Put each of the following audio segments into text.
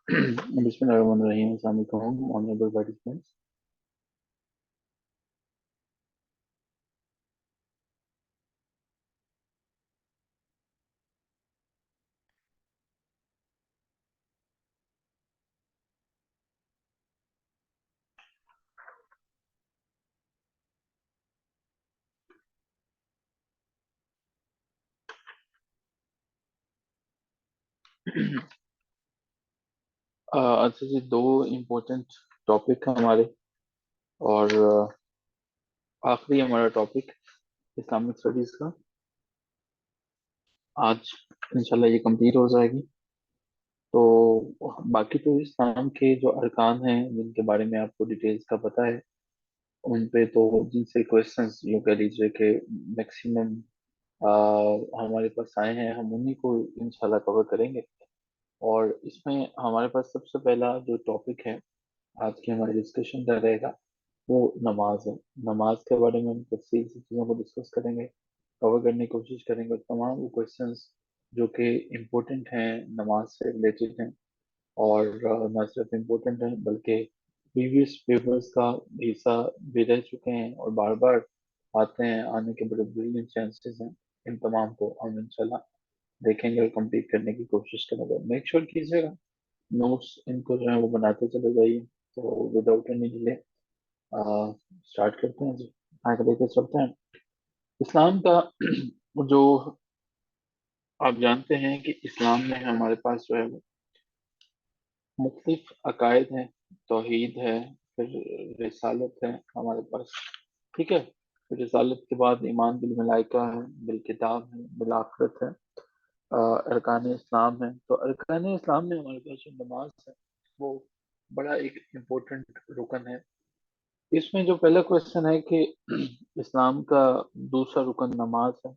Bismillahirrahmanirrahim. Assalamu alaikum, honorable participants. अच्छा जी, दो important topic हैं हमारे। और आखिरी हमारा टॉपिक इस्लामिक स्टडीज का आज इंशाल्लाह ये कंप्लीट हो जाएगी। तो बाकी तो इस्लाम के जो अरकान हैं जिनके बारे में आपको डिटेल्स का पता है, उन पे तो जिनसे क्वेश्चंस यूँ कह लीजिए कि मैक्सिमम हमारे पास आए हैं, हम उन्हीं को इंशाल्लाह कवर करेंगे। और इसमें हमारे पास सबसे पहला जो टॉपिक है आज की हमारी डिस्कशन का रहेगा, वो नमाज है। नमाज के बारे में हम तफसील से चीज़ों को डिस्कस करेंगे, कवर करने की कोशिश करेंगे। और तमाम वो क्वेश्चंस जो कि इम्पोर्टेंट हैं, नमाज से रिलेटेड हैं, और न सिर्फ इम्पोर्टेंट हैं बल्कि प्रीवियस पेपर्स का हिस्सा भी रह चुके हैं और बार बार आते हैं, आने के बड़े ब्रिलियंट चांसेस हैं। इन तमाम को हम इंशाल्लाह देखेंगे और कंप्लीट करने की कोशिश करेंगे। मेक श्योर कीजिएगा नोट्स इनको जो है वो बनाते चले जाइए। तो विदाउट एनी डिले स्टार्ट करते हैं जी, आगे लेके चलते हैं। इस्लाम का जो आप जानते हैं कि इस्लाम में हमारे पास जो है वो मुख्तलिफ अकायद हैं। तौहीद है, फिर रिसालत है हमारे पास, ठीक है। फिर रिसालत के बाद ईमान बिल मलाइका है, बिल किताब है, बिल आखिरत है, अरकान इस्लाम है। तो अरकान इस्लाम में हमारे पास जो नमाज है वो बड़ा एक इम्पोर्टेंट रुकन है। इसमें जो पहला क्वेश्चन है कि इस्लाम का दूसरा रुकन नमाज है,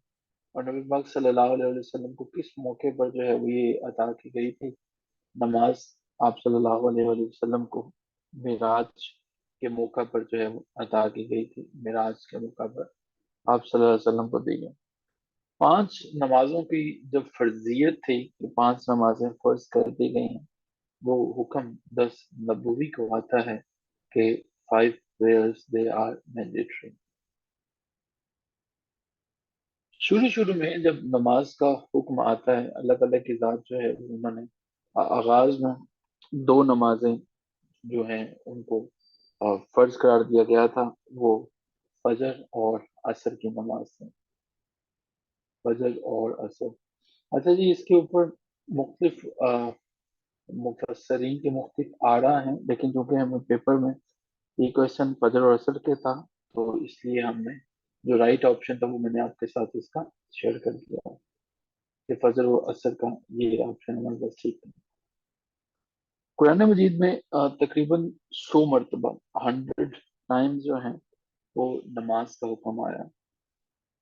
और नबी पाक सल्लल्लाहु अलैहि वसल्लम को किस मौके पर जो है वो ये अता की गई थी नमाज। आप सल्लल्लाहु अलैहि वसल्लम को मिराज के मौका पर जो है वो अता की गई थी। मिराज के मौका पर आप सल्लल्लाहु अलैहि वसल्लम को दी गई पांच नमाजों की जब फर्जियत थी कि पांच नमाजें फर्ज कर दी गई हैं, वो हुक्म 10 नबूवी को आता है कि 5 prayers they are mandatory। शुरू शुरू में जब नमाज का हुक्म आता है, अलग अलग की जात जो है उन्होंने आगाज में दो नमाजें जो हैं उनको फर्ज करार दिया गया था। वो फजर और असर की नमाज थी, फजर और असर। अच्छा जी, इसके ऊपर मुख्तलिफ मुफस्सरीन के मुख्तलिफ आरा हैं, लेकिन चूंकि हमें पेपर में ये क्वेश्चन फजर और असर के था, तो इसलिए हमने जो राइट ऑप्शन था वो मैंने आपके साथ इसका शेयर कर दिया कि फजर और असर का ये ऑप्शन हमारे पास ठीक है। कुरान मजीद में तकरीबन 100 मरतबा, 100 टाइम्स जो है वो नमाज का हुक्म आया है।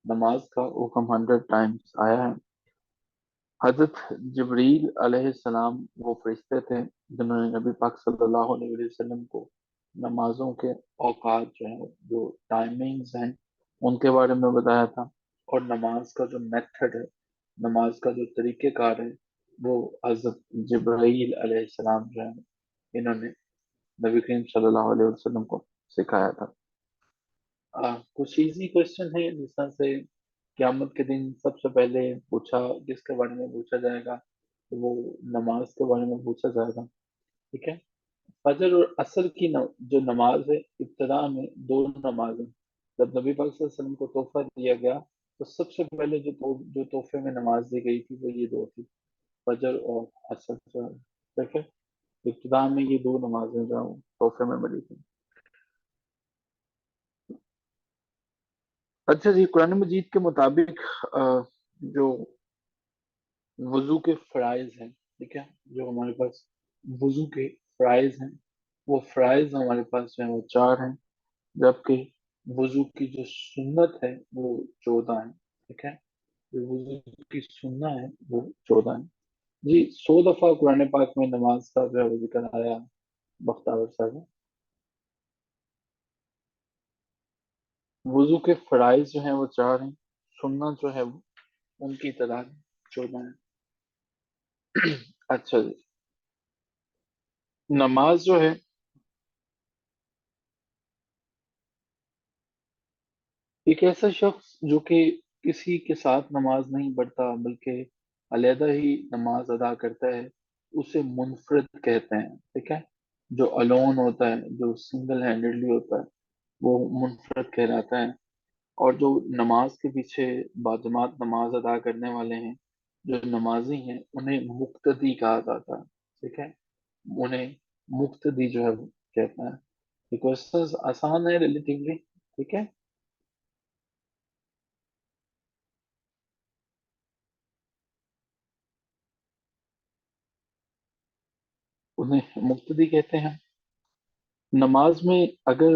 नमाज का हुक्म 100 टाइम्स आया है। हजरत जबरील अलैहिस्सलाम वो फरिश्ते थे जिन्होंने नबी पाक सल्लल्लाहु अलैहि वसल्लम को नमाजों के औकात जो है, जो टाइमिंग्स हैं, उनके बारे में बताया था। और नमाज का जो मेथड है, नमाज का जो तरीक़ेकार है, वो हजरत जबरील अलैहिस्सलाम जो है इन्होंने नबी करीम सल्लल्लाहु अलैहि वसल्लम को सिखाया था। कुछ इजी क्वेश्चन है जिस तरह से क़यामत के दिन सबसे पहले पूछा किसके बारे में पूछा जाएगा, तो वो नमाज के बारे में पूछा जाएगा, ठीक है। फजर और असर की जो नमाज है, इब्तिदा में दो नमाज है। जब नबी पाक सल्लल्लाहु अलैहि वसल्लम को तोहफा दिया गया, तो सबसे पहले जो तोहफे में नमाज दी गई थी वो ये दो थी, फजर और असर जो है, ठीक है। इब्तिदा में ये दो नमाजें जो हैं, तोहफे में मिली थी। अच्छा जी, कुरान मजीद के मुताबिक जो वजू के फ़राइज़ हैं, ठीक है, जो हमारे पास वजू के फ़राइज़ हैं, वो फ़राइज़ हमारे पास जो है वो चार हैं, जबकि वजू की जो सुन्नत है वो 14 है, ठीक है। जो वजू की सुन्ना है वो 14 है जी। 100 दफा कुरान पाक में नमाज का जो है वो जिक्र आया बख्तावर साहब। वजू के फ़राइज़ जो हैं वो चार हैं, सुन्ना जो है वो उनकी तादाद 14 है। अच्छा जी, नमाज जो है एक ऐसा शख्स जो कि किसी के साथ नमाज नहीं पढ़ता बल्कि अलहदा ही नमाज अदा करता है, उसे मुनफरिद कहते हैं। ठीक है, जो अलोन होता है, जो सिंगल हैंडेडली होता है, वो मुनफरिद कहलाता है। और जो नमाज के पीछे बाजमात नमाज अदा करने वाले हैं, जो नमाजी हैं, उन्हें मुक्तदी कहा जाता है। ठीक है, उन्हें मुक्तदी जो है वो कहता है। ये क्वेश्चन आसान है रिलेटिवली। ठीक है, उन्हें मुक्तदी कहते हैं। नमाज में अगर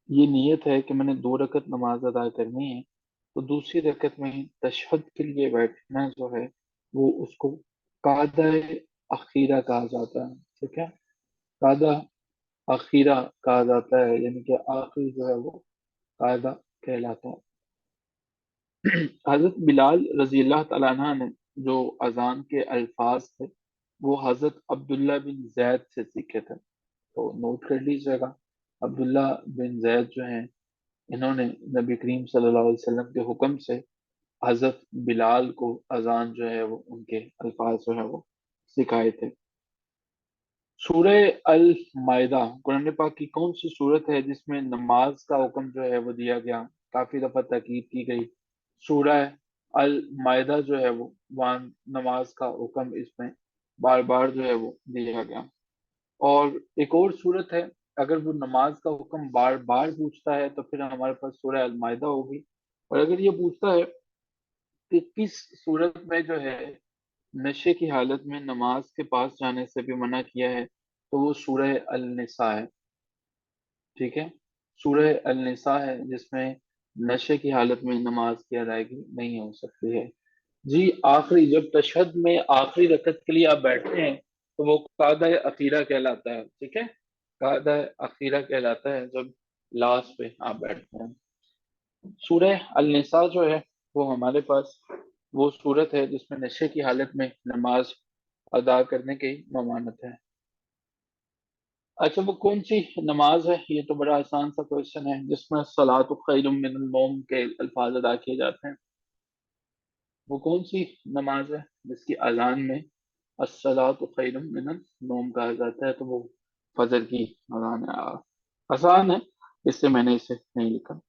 ये नियत है कि मैंने 2 रकत नमाज अदा करनी है, तो दूसरी रकत में तशहद के लिए बैठना जो है वो उसको कादा अखीरा कहा जाता है। ठीक है, कादा अखीरा कहा जाता है, यानी कि आखिरी जो है वो कायदा कहलाता है। हजरत बिलाल रजी अल्लाह तआला अन्हा ने जो अजान के अल्फाज थे वो हजरत अब्दुल्ला बिन जैद से सीखे थे। तो नोट कर लीजिएगा, अब्दुल्ला बिन जैद जो हैं, इन्होंने नबी करीम सल्लल्लाहु अलैहि वसल्लम के हुक्म से हजरत बिलाल को अजान जो है वो उनके अल्फाज जो है वो सिखाए थे। सूरह अल मायदा कुरान पाक की कौन सी सूरत है जिसमें नमाज का हुक्म जो है वो दिया गया, काफी दफा ताकीद की गई। सूरह अल मायदा जो है वो वहाँ नमाज का हुक्म इसमें बार बार जो है वो दिया गया। और एक और सूरत है, अगर वो नमाज का हुक्म बार बार पूछता है तो फिर हमारे पास सूरह अल मायदा होगी। और अगर ये पूछता है कि किस सूरत में जो है नशे की हालत में नमाज के पास जाने से भी मना किया है, तो वो सूरह अल निसा है। ठीक है, सूरह अल निसा है जिसमें नशे की हालत में नमाज की अदायगी नहीं हो सकती है। जी, आखिरी जब तशहद में आखिरी रकत के लिए आप बैठते हैं तो वो कादा अखीरा कहलाता है। ठीक है, कादा अखीरा कहलाता है जब लास्ट पे आप बैठते हैं। सूरह अल निसा जो है वो हमारे पास वो सूरत है जिसमें नशे की हालत में नमाज अदा करने की ममानत है। अच्छा, वो कौन सी नमाज है, ये तो बड़ा आसान सा क्वेश्चन है, जिसमें सलातु खैरुम मिनल नौम के अल्फाज अदा किए जाते हैं। वो कौन सी नमाज है जिसकी अजान में अस्सलातु खैरुम मिनल नौम कहा जाता है? तो वो फजर की अजान है। आसान है, इससे मैंने इसे नहीं लिखा।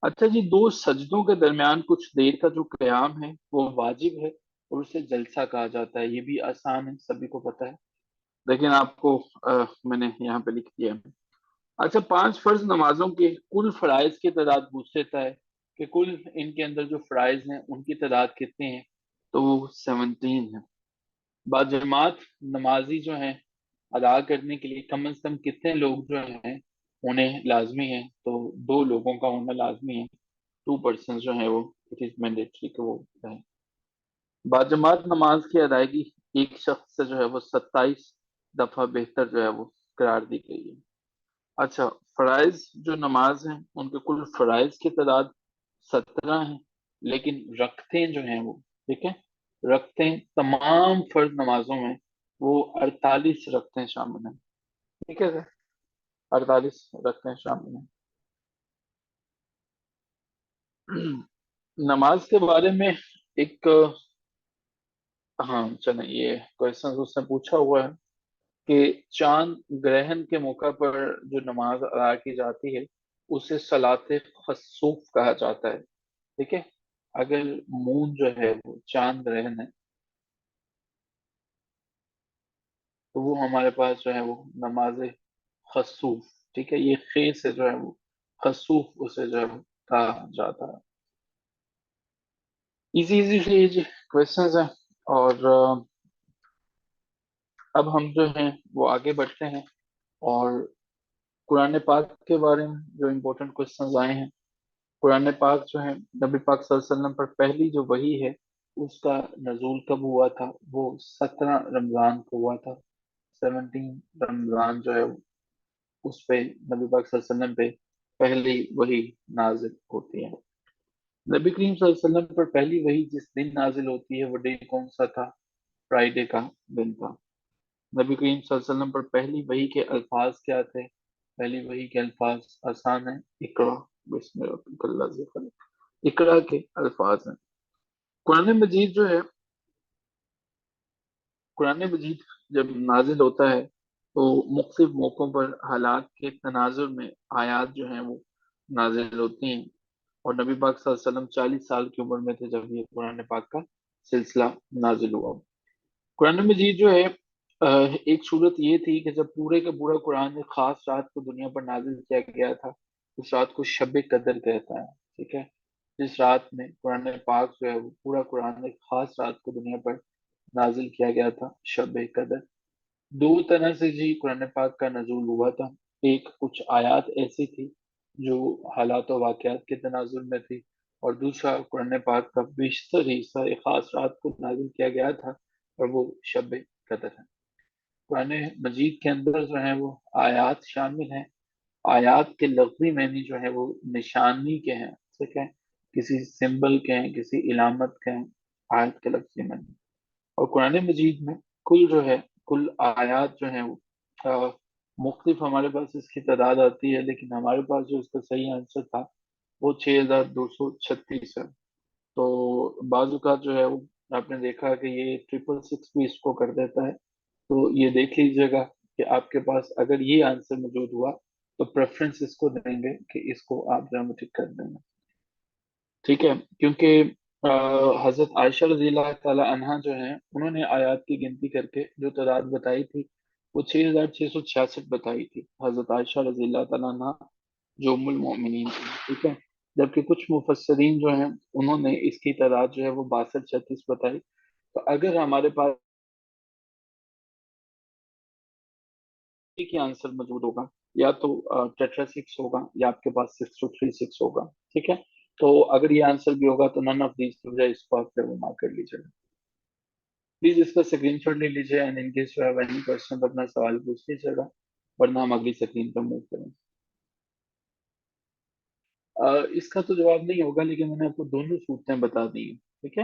अच्छा जी, 2 सजदों के दरमियान कुछ देर का जो क़याम है वो वाजिब है और उसे जलसा कहा जाता है। ये भी आसान है, सभी को पता है, लेकिन आपको मैंने यहाँ पे लिख दिया है। अच्छा, 5 फर्ज नमाजों के कुल फराइज की तादाद पूछ लेता है कि कुल इनके अंदर जो फराइज हैं उनकी तादाद कितनी है, तो वो 17 है। बाजमात नमाजी जो हैं अदा करने के लिए कम से कम कितने लोग जो हैं उन्हें लाजमी है, तो 2 लोगों का होना लाजमी है। 2 पर्सन जो है वो इट इज मैंडेटरी कि वो है। बाजमात नमाज की अदायगी एक शख्स से जो है वो 27 दफा बेहतर जो है वो करार दी गई है। अच्छा, फराइज जो नमाज हैं उनके कुल फराइज की तादाद 17 है, लेकिन रखते जो हैं वो, ठीक है, रखते तमाम फर्ज नमाजों में वो 48 रखते शामिल हैं। ठीक है सर, 48 रखते शामिल हैं। नमाज के बारे में एक, हाँ चलें, ये क्वेश्चन उसने पूछा हुआ है कि चांद ग्रहण के मौका पर जो नमाज अदा की जाती है उसे सलाते खसूफ कहा जाता है। ठीक है, अगर मून जो है वो चांद ग्रहण है तो वो हमारे पास जो है वो नमाज खसूफ। ठीक है, ये खे से जो है वो खसूफ उसे जो है वो कहा जाता है। इजी इजी से ये क्वेश्चंस हैं। और अब हम जो हैं वो आगे बढ़ते हैं और कुरान पाक के बारे में जो इम्पोर्टेंट क्वेश्चंस आए हैं। कुरान पाक जो है नबी पाक सल्लल्लाहु अलैहि वसल्लम पर पहली जो वही है उसका नजूल कब हुआ था? वो 17 रमजान को हुआ था। 17 रमजान जो है उस पे नबी पाक सल्लल्लाहु अलैहि वसल्लम पे पहली वही नाजिल होती है। नबी करीम सल्लल्लाहु अलैहि वसल्लम पर पहली वही जिस दिन नाजिल होती है वो डे कौन सा था? फ्राइडे का दिन था। نبی کریم صلی اللہ علیہ وسلم پر پہلی وحی کے الفاظ کیا تھے؟ پہلی وحی کے الفاظ آسان ہیں، اقرا بسم ربک الذی خلق، اقرا کے الفاظ ہیں۔ قرآن مجید جو ہے، قرآن مجید جب نازل ہوتا ہے تو مختلف موقعوں پر حالات کے تناظر میں آیات جو ہیں وہ نازل ہوتی ہیں، اور نبی پاک صلی اللہ علیہ وسلم 40 سال کی عمر میں تھے جب یہ قرآن پاک کا سلسلہ نازل ہوا۔ قرآن مجید جو ہے ایک صورت یہ تھی کہ جب پورے کا پورا قرآن ایک خاص رات کو دنیا پر نازل کیا گیا تھا، اس رات کو شب قدر کہتا ہے، ٹھیک ہے؟ جس رات میں قرآن پاک جو ہے وہ پورا قرآن ایک خاص رات کو دنیا پر نازل کیا گیا تھا، شب قدر۔ دو طرح سے جی قرآن پاک کا نزول ہوا تھا، ایک کچھ آیات ایسی تھی جو حالات و واقعات کے تناظر میں تھی، اور دوسرا قرآن پاک کا بیشتر حصہ ایک خاص رات کو نازل کیا گیا تھا، اور وہ شب قدر ہے۔ قرآن مجید کے اندر جو ہے وہ آیات شامل ہیں، آیات کے لفظی معنی جو ہے وہ نشانی کے ہیں، ٹھیک ہے؟ کسی سمبل کے ہیں، کسی علامت کے ہیں، آیت کے لفظی معنی۔ اور قرآن مجید میں کل جو ہے، کل آیات جو ہیں وہ مختلف، ہمارے پاس اس کی تعداد آتی ہے، لیکن ہمارے پاس جو اس کا صحیح آنسر تھا وہ 6236 ہے۔ تو بعض اوقات جو ہے وہ آپ نے دیکھا کہ یہ 666 بھی اس کو کر دیتا ہے، تو یہ دیکھ لیجیے گا کہ آپ کے پاس اگر یہ آنسر موجود ہوا تو پریفرنس اس کو دیں گے کہ اس کو آپ جو ہے وہ ٹک کر دیں گے، ٹھیک ہے؟ کیونکہ حضرت عائشہ رضی اللہ تعالی عنہا جو ہیں، انہوں نے آیات کی گنتی کر کے جو تعداد بتائی تھی وہ 6666 بتائی تھی، حضرت عائشہ رضی اللہ تعالی عنہا جو ام المؤمنین تھی، ٹھیک ہے؟ جبکہ کچھ مفسرین جو ہیں انہوں نے اس کی تعداد جو ہے وہ 6236 بتائی۔ تو اگر ہمارے پاس ایک ہی آنسر موجود ہوگا، یا تو ٹیٹرا سکس ہوگا یا آپ کے پاس 6236 ہوگا، ٹھیک ہے؟ تو اگر یہ آنسر بھی ہوگا تو نن آف دیز کی بجائے اس کو آپ سے وہ مارک کر لیجیے گا۔ پلیز اس کا اسکرین شاٹ لے لیجیے، and in case you have any question تو اپنا سوال پوچھ لیجیے گا، ورنہ ہم اگلی اسکرین پر موو کریں۔ اس کا تو جواب نہیں ہوگا، لیکن میں نے آپ کو دونوں صورتیں بتا دی ہیں، ٹھیک ہے؟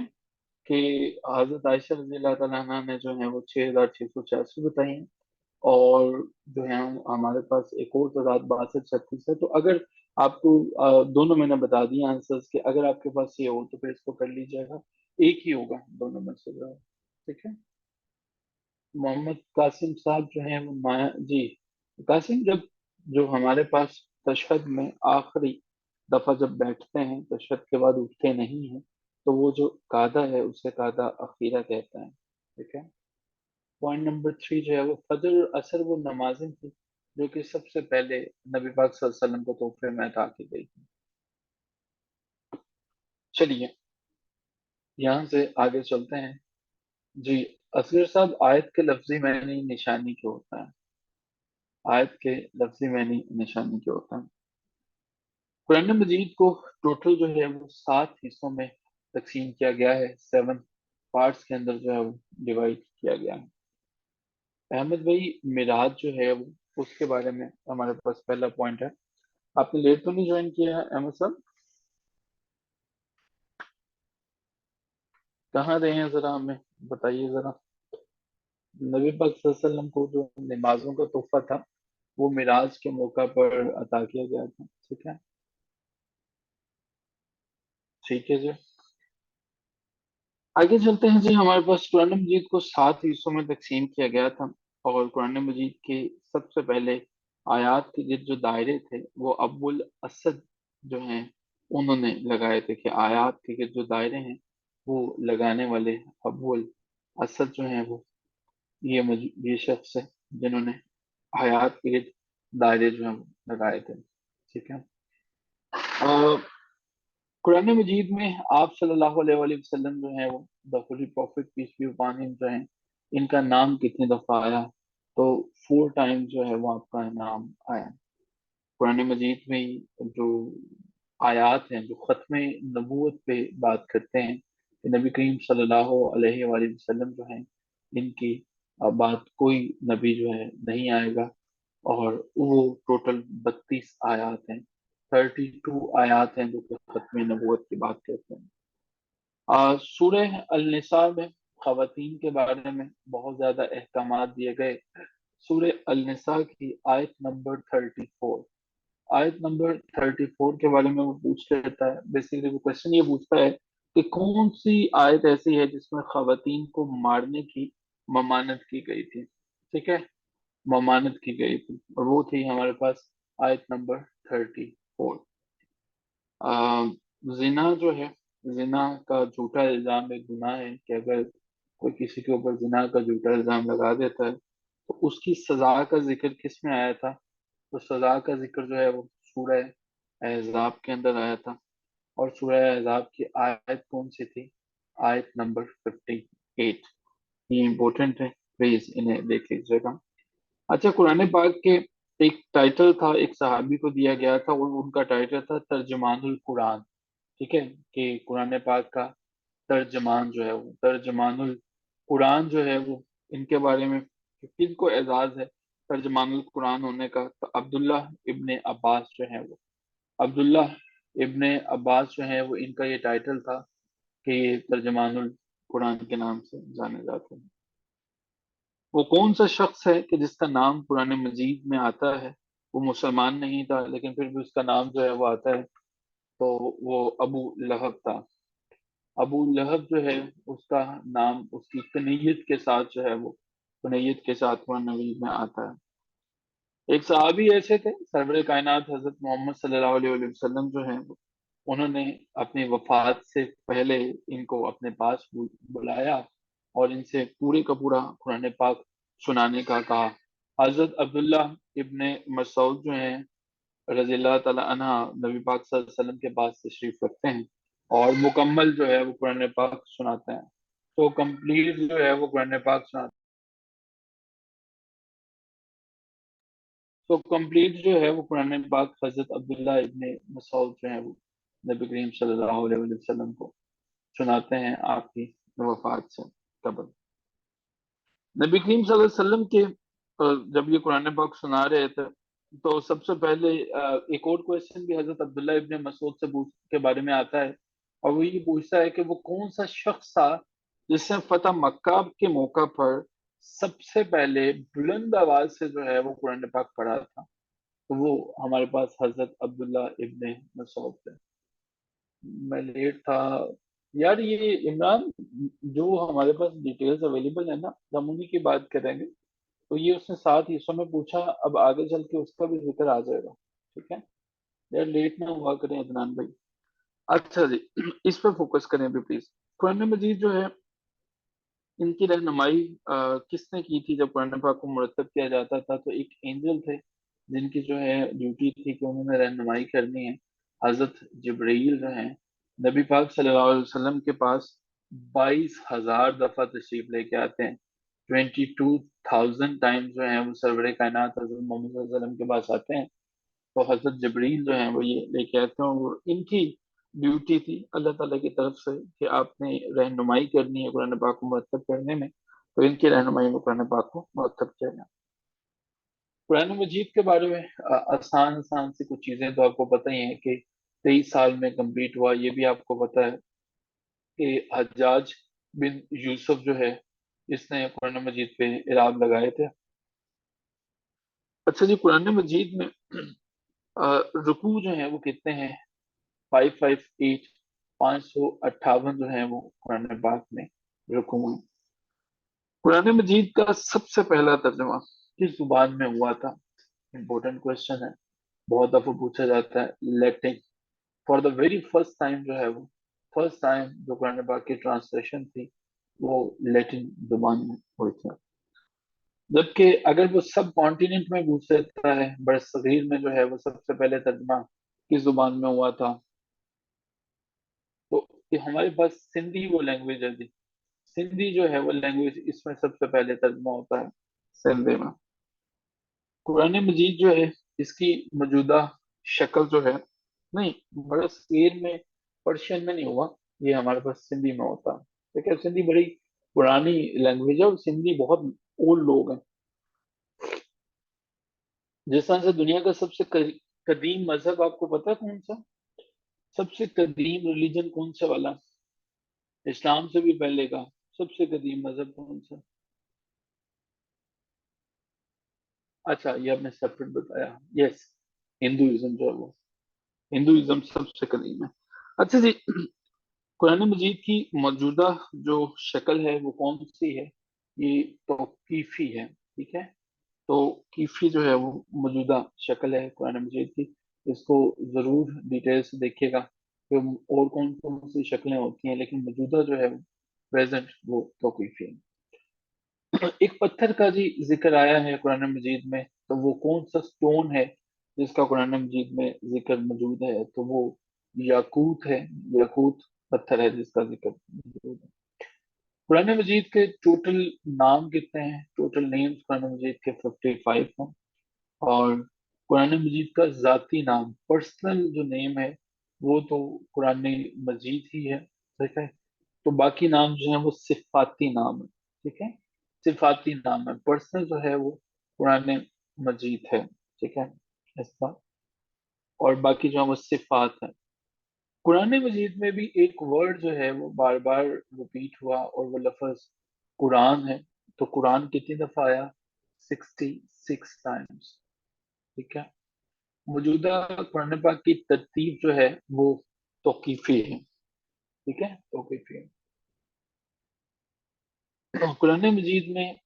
کہ حضرت عائشہ رضی اللہ تعالیٰ عنہ نے جو ہے وہ 6686 بتائی ہیں، اور جو ہے ہمارے پاس ایک اور تعداد 6236 ہے۔ تو اگر آپ کو دونوں میں نے بتا دیے آنسرز کہ اگر آپ کے پاس یہ ہو تو پھر اس کو کر لیجیے گا، ایک ہی ہوگا دونوں میں سے جو ہے، ٹھیک ہے؟ محمد قاسم صاحب جو ہیں وہ مایا جی، قاسم جب جو ہمارے پاس تشہد میں آخری دفعہ جب بیٹھتے ہیں تشہد کے بعد اٹھتے نہیں ہیں، تو وہ جو قادہ ہے اسے قادہ اخیرہ کہتا ہے، ٹھیک ہے؟ پوائنٹ نمبر 3 جو ہے وہ فجر اور عصر وہ نمازیں تھی جو کہ سب سے پہلے نبی پاک صلی اللہ علیہ وسلم کو تحفے میں عطا کی گئی تھی۔ چلیے یہاں سے آگے چلتے ہیں جی۔ اصغر صاحب، آیت کے لفظی معنی نشانی کیا ہوتا ہے؟ آیت کے لفظی معنی نشانی کیا ہوتا ہے؟ قرآن مجید کو ٹوٹل جو ہے وہ 7 حصوں میں تقسیم کیا گیا ہے، 7 پارٹس کے اندر جو ہے وہ ڈیوائڈ کیا گیا ہے۔ احمد بھائی، میراج جو ہے وہ اس کے بارے میں ہمارے پاس پہلا پوائنٹ ہے۔ آپ نے لیٹ تو نہیں جوائن کیا ہے احمد صاحب؟ کہاں رہے ہیں ذرا ہمیں بتائیے ذرا۔ نبی پاک صلی اللہ علیہ وسلم کو جو نمازوں کا تحفہ تھا وہ معراج کے موقع پر عطا کیا گیا تھا، ٹھیک ہے؟ ٹھیک ہے جی، آگے چلتے ہیں جی۔ ہمارے پاس قرآن مجید کو 7 حصوں میں تقسیم کیا گیا تھا، اور قرآن مجید کے سب سے پہلے آیات کے جو دائرے تھے وہ ابو الاسد جو ہیں انہوں نے لگائے تھے، کہ آیات کے جو دائرے ہیں وہ لگانے والے ابو الاسد جو ہیں وہ یہ شخص ہے جنہوں نے آیات کے دائرے جو ہیں وہ لگائے تھے، ٹھیک ہے؟ قرآن مجید میں آپ صلی اللہ علیہ وآلہ وسلم جو ہیں وہ the holy prophet peace be upon ہم جو ہیں، ان کا نام کتنی دفعہ آیا؟ تو 4 ٹائم جو ہے وہ آپ کا نام آیا۔ قرآن مجید میں جو آیات ہیں جو ختم نبوت پہ بات کرتے ہیں کہ نبی کریم صلی اللہ علیہ وآلہ وسلم جو ہیں ان کی بات کوئی نبی جو ہے نہیں آئے گا، اور وہ ٹوٹل 32 آیات ہیں، 32 آیات ہیں جو کہ ختم نبوت کی بات کرتے ہیں۔ سورہ النساء میں خواتین کے بارے میں بہت زیادہ احکامات دیے گئے سورہ النساء کی آیت نمبر 34۔ آیت نمبر 34 کے بارے میں وہ پوچھ لیتا ہے، بیسیکلی وہ کوشچن یہ پوچھتا ہے کہ کون سی آیت ایسی ہے جس میں خواتین کو مارنے کی ممانعت کی گئی تھی، ٹھیک ہے، ممانعت کی گئی تھی، اور وہ تھی ہمارے پاس آیت نمبر 34۔ زنا جو ہے، زنا کا جھوٹا الزام ایک گناہ ہے کہ اگر کوئی کسی کے اوپر زنا کا جھوٹا الزام لگا دیتا ہے تو اس کی سزا کا ذکر کس میں آیا تھا؟ تو سزا کا ذکر جو ہے وہ سورہ احزاب کے اندر آیا تھا، اور سورہ احزاب کی آیت کون سی تھی؟ آیت نمبر 58۔ یہ امپورٹنٹ ہے، پلیز انہیں دیکھ لیجیے گا۔ اچھا، قرآن پاک کے ایک ٹائٹل تھا، ایک صحابی کو دیا گیا تھا، اور ان کا ٹائٹل تھا ترجمان القرآن، ٹھیک ہے، کہ قرآن پاک کا ترجمان جو ہے وہ ترجمان القرآن جو ہے وہ، ان کے بارے میں کن کو اعزاز ہے ترجمان القرآن ہونے کا؟ تو عبداللہ ابن عباس جو ہے وہ، عبداللہ ابن عباس جو ہے وہ، ان کا یہ ٹائٹل تھا کہ یہ ترجمان القرآن کے نام سے جانے جاتے ہیں۔ وہ کون سا شخص ہے کہ جس کا نام قرآن مجید میں آتا ہے؟ وہ مسلمان نہیں تھا لیکن پھر بھی اس کا نام جو ہے وہ آتا ہے، تو وہ ابو لہب تھا۔ ابو لہب جو ہے، اس کا نام اس کی کنیت کے ساتھ جو ہے وہ، کنیت کے ساتھ قرآن مجید میں آتا ہے۔ ایک صحابی ایسے تھے، سرور کائنات حضرت محمد صلی اللہ علیہ وآلہ وسلم جو ہیں، انہوں نے اپنی وفات سے پہلے ان کو اپنے پاس بلایا اور ان سے پورے کا پورا قرآن پاک سنانے کا کہا۔ حضرت عبداللہ ابن مسعود جو ہیں رضی اللہ تعالی عنہ، نبی پاک صلی اللہ علیہ وسلم کے پاس تشریف رکھتے ہیں اور مکمل جو ہے وہ قرآن پاک سناتے ہیں، تو کمپلیٹ جو ہے وہ قرآن پاک سناتے ہیں، تو کمپلیٹ جو ہے وہ قرآن پاک حضرت عبداللہ ابن مسعود جو ہیں وہ نبی کریم صلی اللہ علیہ وسلم کو سناتے ہیں آپ کی وفات سے قبل۔ نبی کریم صلی اللہ علیہ وسلم کے جب یہ قرآن پاک سنا رہے تھے تو سب سے پہلے ایک اور کویشچن بھی حضرت عبداللہ ابن مسعود سے کے بارے میں آتا ہے، اور وہ یہ پوچھتا ہے کہ وہ کون سا شخص تھا جس نے فتح مکہ کے موقع پر سب سے پہلے بلند آواز سے جو ہے وہ قرآن پاک پڑھا تھا؟ تو وہ ہمارے پاس حضرت عبداللہ ابن مسعود تھے۔ میں لیٹ تھا یار، یہ عمران جو ہمارے پاس ڈیٹیلز اویلیبل ہے نا، ہم انہیں کی بات کریں گے، تو یہ اس نے 7 حصوں میں پوچھا، اب آگے چل کے اس کا بھی ذکر آ جائے گا، ٹھیک ہے یار، لیٹ نہ ہوا کریں عدنان بھائی۔ اچھا جی، اس پہ فوکس کریں ابھی پلیز۔ قرآن مجید جو ہے، ان کی رہنمائی کس نے کی تھی جب قرآن پاک کو مرتب کیا جاتا تھا؟ تو ایک اینجل تھے جن کی جو ہے ڈیوٹی تھی کہ انہوں نے رہنمائی کرنی ہے۔ حضرت جبرائیل جو ہیں، نبی پاک صلی اللہ علیہ وسلم کے پاس 22,000 دفعہ تشریف لے کے آتے ہیں، 22,000 ٹائم جو ہیں وہ سرور کائنات حضرت محمد صلی اللہ علیہ وسلم کے پاس آتے ہیں، تو حضرت جبرائیل جو ہیں وہ یہ لے کے آتے ہیں، اور ان کی ڈیوٹی تھی اللہ تعالیٰ کی طرف سے کہ آپ نے رہنمائی کرنی ہے قرآن پاک کو مرتب کرنے میں، تو ان کی رہنمائی میں قرآن پاک کو مرتب کیا گیا۔ قرآن مجید کے بارے میں آسان آسان سی کچھ چیزیں تو آپ کو پتہ ہی ہیں کہ 23 سال میں کمپلیٹ ہوا، یہ بھی آپ کو پتہ ہے کہ حجاج بن یوسف جو ہے، اس نے قرآن مجید پہ اعراب لگائے تھے۔ اچھا جی، قرآن مجید میں رکوع جو ہیں وہ کتنے ہیں؟ 558، 558 جو ہیں وہ قرآن پاک میں رکوع ہیں۔ قرآن مجید کا سب سے پہلا ترجمہ کس زبان میں ہوا تھا؟ امپورٹنٹ کوشچن ہے، بہت دفعہ پوچھا جاتا ہے۔ لیٹن، for the very first time جو ہے وہ، فرسٹ ٹائم جو قرآن پاک کی ٹرانسلیشن تھی وہ لیٹن زبان میں ہوئی تھی۔ جبکہ اگر وہ سب کانٹیننٹ میں پوچھ لیتا ہے، برصغیر میں جو ہے وہ سب سے پہلے ترجمہ کس زبان میں ہوا تھا، تو کہ ہمارے پاس سندھی وہ لینگویج ہے جی، سندھی جو ہے وہ لینگویج، اس میں سب سے پہلے ترجمہ ہوتا ہے سندھی میں۔ قرآن مجید جو ہے، اس کی موجودہ شکل جو ہے، نہیں، بڑا صغیر میں پرشین میں نہیں ہوا، یہ ہمارے پاس سندھی میں ہوتا ہے۔ دیکھیں سندھی بڑی پرانی لینگویج ہے، اور سندھی بہت اولڈ لوگ ہیں۔ جس طرح سے دنیا کا سب سے قدیم مذہب آپ کو پتا ہے کون سا؟ سب سے قدیم ریلیجن کون سا والا؟ اسلام سے بھی پہلے کا सबसे कदीम मजहब कौन सा? अच्छा, ये आपने सेपरेट बताया। यस, हिंदुइज्म जो है वो, हिंदुइज्म सबसे कदीम है। अच्छा जी, कुरान मजीद की मौजूदा जो शक्ल है वो कौन सी है? ये तौकीफी है, ठीक है। तो कीफी जो है वो मौजूदा शक्ल है कुरान मजीद की। इसको जरूर डिटेल से देखिएगा कि और कौन कौन सी शक्लें होती हैं, लेकिन मौजूदा जो है प्रेजेंट वो तौकीफी है। एक पत्थर का जी जिक्र आया है कुरान मजीद में, तो वो कौन सा स्टोन है जिसका कुरान मजीद में जिक्र मौजूद है? तो वो याकूत है। याकूत पत्थर है जिसका जिक्र मौजूद है। कुरान मजीद के टोटल नाम कितने हैं? टोटल नेम्स कुरान मजीद के 55 हैं। और कुरान मजीद का जाती नाम, पर्सनल जो नेम है, वो तो कुरान मजीद ही है, ठीक है। तो बाकी नाम जो है वो सिफाती नाम है, ठीक है। सिफाती नाम है, पर्सनल जो है वो कुरान मजीद है, ठीक है, ऐसा। और बाकी जो है वो सिफात है। कुरान मजीद में भी एक वर्ड जो है वो बार बार रिपीट हुआ और वो लफ्ज कुरान है। तो कुरान कितनी दफा आया? 66 टाइम्स, ठीक है। मौजूदा कुरान पाक की तरतीब जो है वो तौकीफी है, ठीक है, तौकीफी है। तो कुरान मजीद में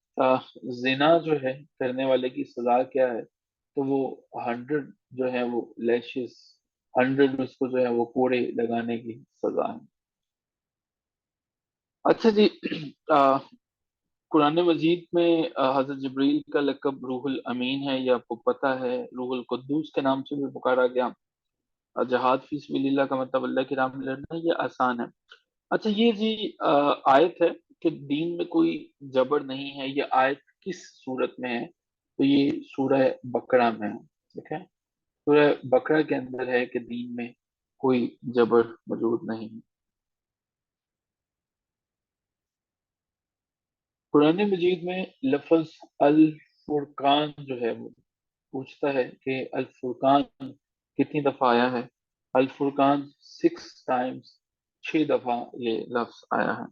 जिना जो है करने वाले की सजा क्या है? तो वो 100 जो है वो लैशेस, 100 उसको जो है वो कोड़े लगाने की सजा है। अच्छा जी, आ, कुरान मजीद में हजरत जबरील का लक़ब रूहुल अमीन है, ये आपको पता है। रूहुल कुद्दूस के नाम से भी पुकारा गया। जहाद फी सबिलिल्लाह का मतलब अल्लाह की राह में लड़ना, ये आसान है। अच्छा ये जी, आयत है कि दीन में कोई जबर नहीं है, ये आयत किस सूरत में है? तो ये सूरह बकरा में है, ठीक है। सूरह बकरा के अंदर है कि दीन में कोई जबर मौजूद नहीं है। कुरान मजीद में लफ्ज अल फुरकान जो है वो पूछता है कि अल फुरकान कितनी दफा आया है? अल फुरकान 6 टाइम्स, 6 दफा ये लफ्ज आया है।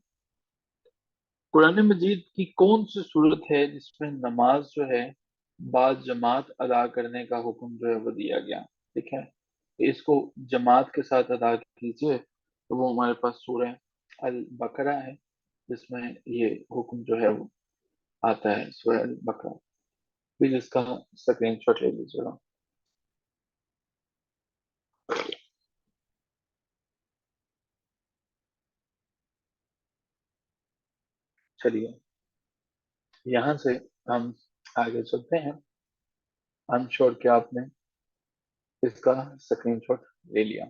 कुरान मजीद की कौन सी सूरत है जिसमें नमाज जो है बाद जमात अदा करने का हुक्म जो है वो दिया गया? ठीक है, तो इसको जमात के साथ अदा कीजिए, तो वो हमारे पास सूरह अल बकरा है जिसमें ये हुक्म जो है वो आता है, सूरह अल बकरा। प्लीज इसका स्क्रीन शॉट ले लीजिएगा। चलिए, यहाँ से हम आगे चलते हैं। आई एम श्योर कि आपने इसका स्क्रीन शॉट ले लिया।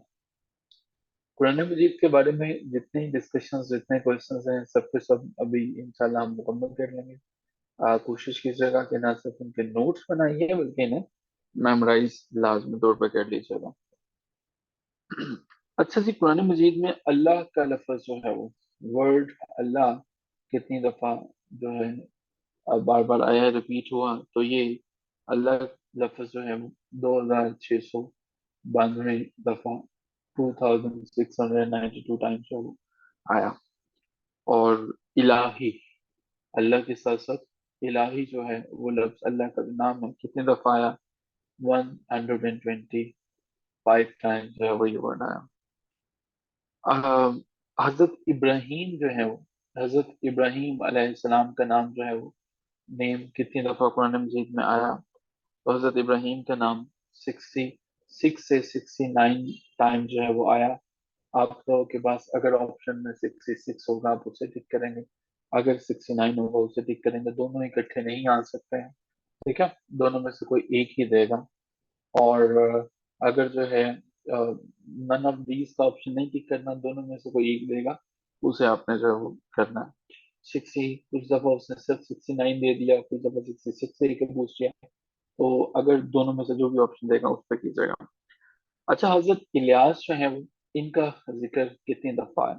कुरान मजीद के बारे में जितने डिस्कशंस, जितने क्वेश्चंस हैं, सब के सब अभी इंशाल्लाह हम मुकम्मल कर लेंगे। कोशिश कीजिएगा कि ना सिर्फ उनके नोट्स बनाइए बल्कि इन्हें मेमोराइज लाजमी तौर पर कर लीजिएगा। अच्छा जी, कुरान मजीद में अल्लाह का लफ्ज जो है वो वर्ड अल्लाह कितनी दफा जो है बार बार आया, रिपीट हुआ? तो ये अल्लाह लफ्ज जो है वो 2692 दफा, 2692 टाइम्स जो है वो आया। और इलाही, अल्लाह के साथ साथ इलाही जो है वो लफ्ज अल्लाह का जो नाम है कितने दफा आया? 125 टाइम्स जो है वो ये वर्ड आया। हजरत इब्राहिम जो है वो, हजरत इब्राहिम अलैहिस्सलाम का नाम जो है वो नेम कितनी दफा कुरान मजीद में आया? तो हजरत इब्राहिम का नाम 66 से 69 टाइम जो है वो आया। आप लोगों के पास अगर ऑप्शन में 66 होगा आप उसे टिक करेंगे, अगर 69 होगा उसे टिक करेंगे। दोनों इकट्ठे नहीं आ सकते हैं, ठीक है, दोनों में से कोई एक ही देगा। और अगर जो है नन ऑफ दीज का ऑप्शन नहीं टिक करना, दोनों में से कोई एक देगा, उसे आपने जो है वो करना है। 60, कुछ दफा उसने सिर्फ 69 दे दिया, कुछ दफा 66 से एक पूछ लिया। तो अगर दोनों में से जो भी ऑप्शन देगा उस पर कीजिएगा। अच्छा, हजरत इलियास जो है वो, इनका जिक्र कितनी दफा है?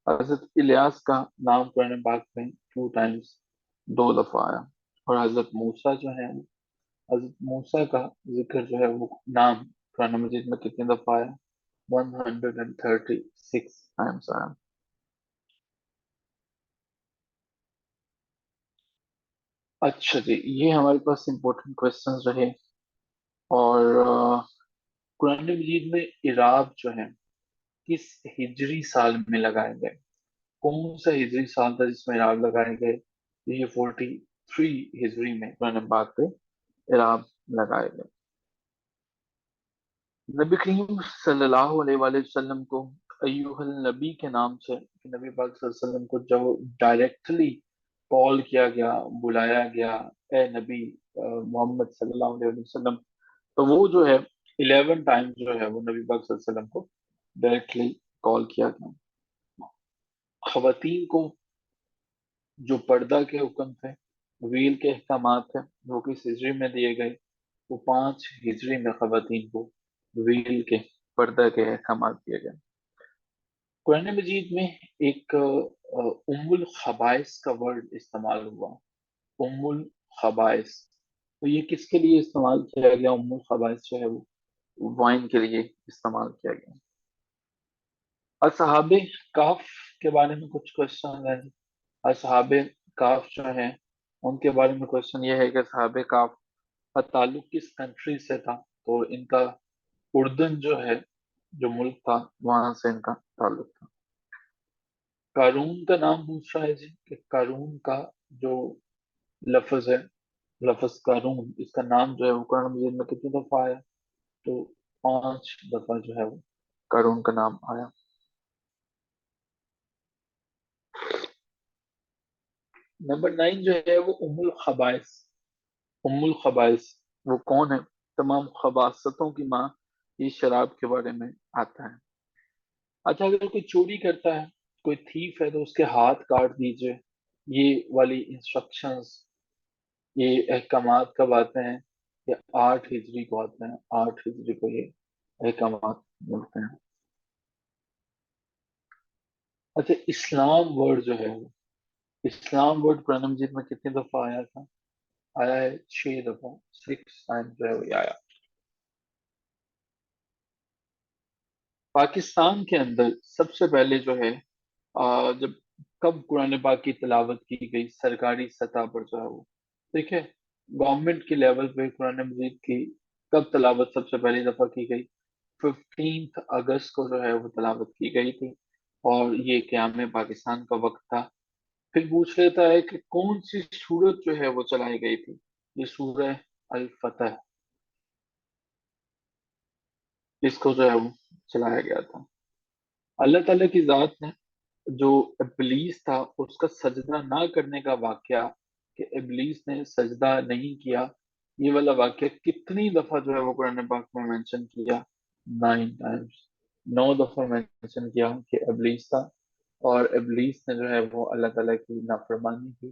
हजरत इलियास का नाम कुरान पाक में 2 टाइम्स, 2 दफा आया। और हजरत मूसा जो है, हजरत मूसा का जिक्र जो है वो नाम कुरान मजीद में कितनी दफा आया? 136 टाइम्स आया। اچھا جی، یہ ہمارے پاس امپورٹنٹ کوشچنز رہے، اور قرآن مجید میں اعراب جو ہے کس ہجری سال میں لگائے گئے؟ کون سا ہجری سال تھا جس میں اعراب لگائے گئے؟ یہ 43 ہجری میں قرآن پاک پہ اعراب لگائے گئے۔ نبی کریم صلی اللہ علیہ وآلہ وسلم کو ایوہ النبی کے نام سے، نبی پاک صلی اللہ علیہ وسلم کو جب ڈائریکٹلی کال کیا گیا، بلایا گیا، اے نبی محمد صلی اللہ علیہ وسلم، تو وہ جو ہے 11 ٹائم جو ہے وہ نبی پاک صلی اللہ علیہ وسلم کو ڈائریکٹلی کال کیا گیا۔ خواتین کو جو پردہ کے حکم تھے، ویل کے احکامات تھے، وہ کس ہجری میں دیے گئے؟ وہ 5 ہجری میں خواتین کو ویل کے، پردہ کے احکامات دیے گئے۔ قرآن مجید میں ایک ام الخبائث کا ورڈ استعمال ہوا، ام الخبائث، تو یہ کس کے لیے استعمال کیا گیا؟ ام الخبائث جو ہے وہ وائن کے لیے استعمال کیا گیا۔ اصحاب کہف کے بارے میں کچھ کوشچن ہیں۔ اصحاب کہف جو ہیں ان کے بارے میں کوشچن یہ ہے کہ اصحاب کہف کا تعلق کس کنٹری سے تھا؟ تو ان کا اردن جو ہے، جو ملک تھا، وہاں سے ان کا تعلق تھا۔ قارون کا نام پوچھ رہا ہے جی، کہ قارون کا جو لفظ ہے، لفظ قارون، اس کا نام جو ہے وہ قرآن مجید میں کتنی دفعہ آیا؟ تو 5 دفعہ جو ہے وہ قارون کا نام آیا۔ نمبر 9 جو ہے وہ ام الخبائث، ام الخبائث وہ کون ہے؟ تمام خباثتوں کی ماں، یہ شراب کے بارے میں آتا ہے۔ اچھا، اگر کوئی چوری کرتا ہے، کوئی تھیف ہے، تو اس کے ہاتھ کاٹ دیجئے، یہ والی انسٹرکشنز، یہ احکامات کب آتے ہیں؟ یہ 8 ہجری کو آتے ہیں، 8 ہجری کو یہ احکامات ملتے ہیں۔ اچھا، اسلام ورڈ جو ہے وہ، اسلام ورڈ قرآن مجید میں کتنی دفعہ آیا تھا؟ آیا ہے 6 دفعہ، 6 ٹائم جو ہے وہ یہ آیا۔ پاکستان کے اندر سب سے پہلے جو ہے جب کب قرآن پاک کی تلاوت کی گئی سرکاری سطح پر جو ہے وہ، ٹھیک ہے، گورنمنٹ کے لیول پہ قرآن مجید کی کب تلاوت سب سے پہلی دفعہ کی گئی؟ 15 اگست کو جو ہے وہ تلاوت کی گئی تھی، اور یہ قیام پاکستان کا وقت تھا۔ پھر پوچھ لیتا ہے کہ کون سی سورت جو ہے وہ چلائی گئی تھی؟ یہ سورہ الفتح، اس کو جو ہے وہ چلایا گیا تھا۔ اللہ تعالیٰ کی ذات نے جو ابلیس تھا اس کا سجدہ نہ کرنے کا واقعہ، کہ ابلیس نے سجدہ نہیں کیا، یہ والا واقعہ کتنی دفعہ جو ہے وہ قرآن پاک میں مینشن کیا؟ 9 ٹائمز، 9 دفعہ مینشن کیا کہ ابلیس تھا، اور ابلیس نے جو ہے وہ اللہ تعالیٰ کی نافرمانی کی،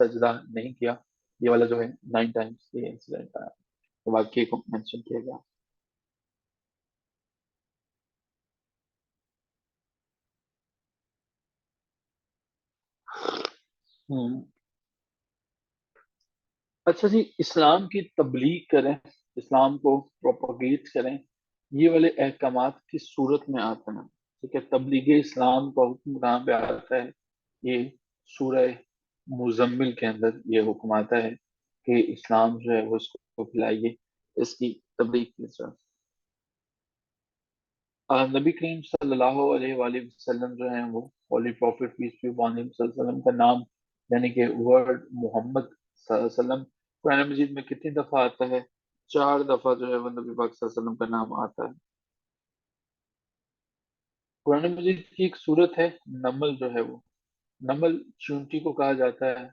سجدہ نہیں کیا، یہ والا جو ہے 9 ٹائمز یہ انسیڈنٹ آیا، واقعے کو مینشن کیا گیا۔ ہوں، اچھا جی، اسلام کی تبلیغ کریں، اسلام کو پروپاگیٹ کریں، یہ والے احکامات کس صورت میں آتے ہیں؟ ٹھیک ہے، تبلیغ اسلام کا حکم کہاں پہ آتا ہے؟ یہ سورہ مزمل کے اندر یہ حکم آتا ہے کہ اسلام جو ہے وہ اس کو پھیلائیے، اس کی تبلیغ کیجیے۔ نبی کریم صلی اللہ علیہ وآلہ وسلم جو ہیں وہ holy prophet peace be upon ہم صلی اللہ علیہ وسلم کا نام، یعنی کہ ورڈ محمد صلی اللہ علیہ وسلم قرآن مجید میں کتنی دفعہ آتا ہے؟ 4 دفعہ جو ہے وہ نبی پاک صلی اللہ علیہ وسلم کا نام آتا ہے۔ قرآن مجید کی ایک صورت ہے نمل جو ہے وہ، نمل چونٹی کو کہا جاتا ہے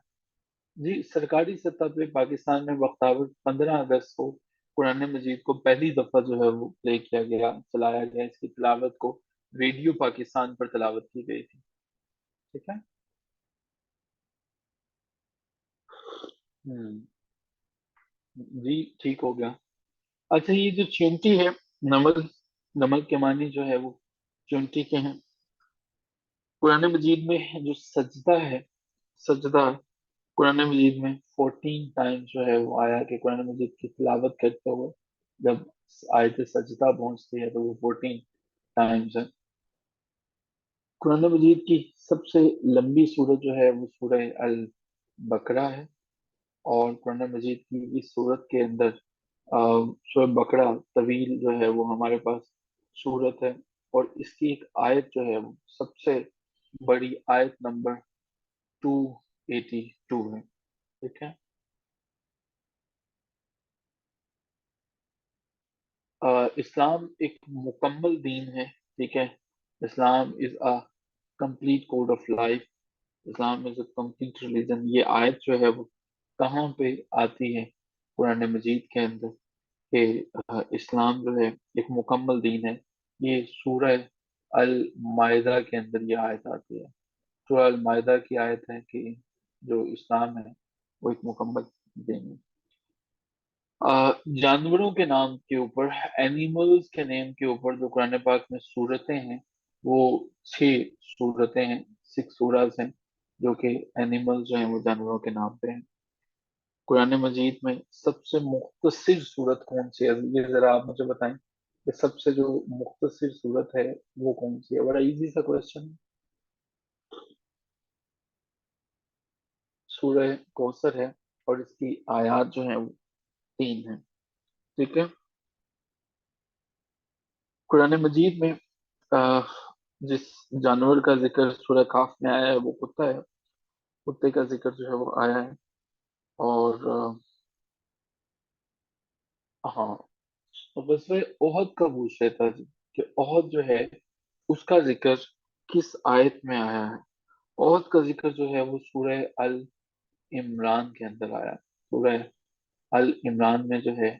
جی۔ سرکاری سطح پہ پاکستان میں بختاور 15 اگست کو قرآن مجید کو پہلی دفعہ جو ہے وہ پلے کیا گیا، چلایا گیا، اس کی تلاوت کو ریڈیو پاکستان پر تلاوت کی گئی تھی، ٹھیک ہے۔ ہم، جی ٹھیک ہو گیا۔ اچھا، یہ جو چونٹی ہے، نمل، نمل کے معنی جو ہے وہ چونٹی کے ہیں۔ قرآن مجید میں جو سجدہ ہے، سجدہ قرآن مجید میں 14 ٹائم جو ہے وہ آیا کہ قرآن مجید کی تلاوت کرتے ہوئے جب آیت سجدہ پہنچتی ہے تو وہ 14 ٹائمز ہے۔ قرآن مجید کی سب سے لمبی سورت جو ہے وہ سورہ الفاتحہ बकरा है। और कुरान मजीद की इस सूरत के अंदर सूरह बकरा तवील जो है वो हमारे पास सूरत है। और इसकी एक आयत जो है वो सबसे बड़ी आयत नंबर 282 है। ठीक है। इस्लाम एक मुकम्मल दीन है। ठीक है। Islam is a complete code of life. Islam is a complete religion. ये आयत जो है वो कहाँ पे आती है कुरान मजीद के अंदर कि इस्लाम जो है एक मुकम्मल दीन है। ये सूरह अल माइदा के अंदर ये आयत आती है। सूरह अल माइदा की आयत है कि जो इस्लाम है वो एक मुकम्मल दीन है। जानवरों के नाम के ऊपर, एनिमल्स के नेम के ऊपर जो कुरान पाक में सूरतें हैं वो 6 सूरतें हैं, 6 सूराज हैं जो कि एनिमल्स जो हैं वो जानवरों के नाम पे हैं। कुरान मजीद में सबसे मुख्तसर सूरत कौन सी है, ये जरा आप मुझे बताएं कि सबसे जो मुख्तसर सूरत है वो कौन सी है। बड़ा इजी सा क्वेश्चन। सूरह कौसर है और इसकी आयत जो है वो 3 है। ठीक है। कुरान मजीद में अ, जिस जानवर का जिक्र सूरह काफ में आया है वो कुत्ता है। कुत्ते का जिक्र जो है वो आया है। और हाँ, तो बस वे ओहद का पूछ रहा था जी कि ओहद जो है उसका जिक्र किस आयत में आया है। ओहद का जिक्र जो है वो सूरह अल इमरान के अंदर आया है। सूरह अल इमरान में जो है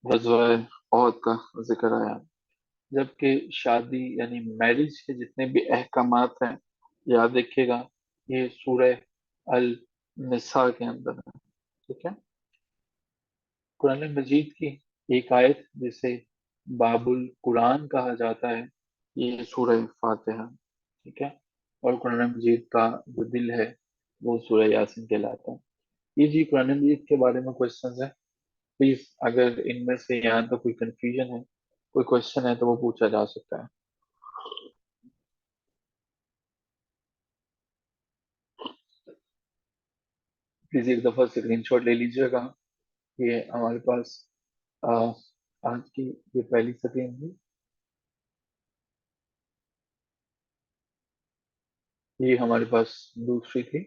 गज़वा ओहद का जिक्र आया है। जबकि शादी यानी मैरिज के जितने भी अहकामात हैं, याद रखिएगा, ये सूरह अल निसा के अंदर है। ठीक है। कुरान मजीद की एक आयत जिसे बाबुल कुरान कहा जाता है ये सूरह फातिहा। ठीक है। और कुरान मजीद का जो दिल है वो सूरह यासीन कहलाता है। ये जी कुरान मजीद के बारे में क्वेश्चन है। प्लीज अगर इनमें से यहाँ तो कोई कंफ्यूजन है, कोई क्वेश्चन है तो वो पूछा जा सकता है। प्लीज एक दफा स्क्रीनशॉट ले लीजिएगा। ये हमारे पास आ, आज की ये पहली स्क्रीन थी। ये हमारे पास दूसरी थी।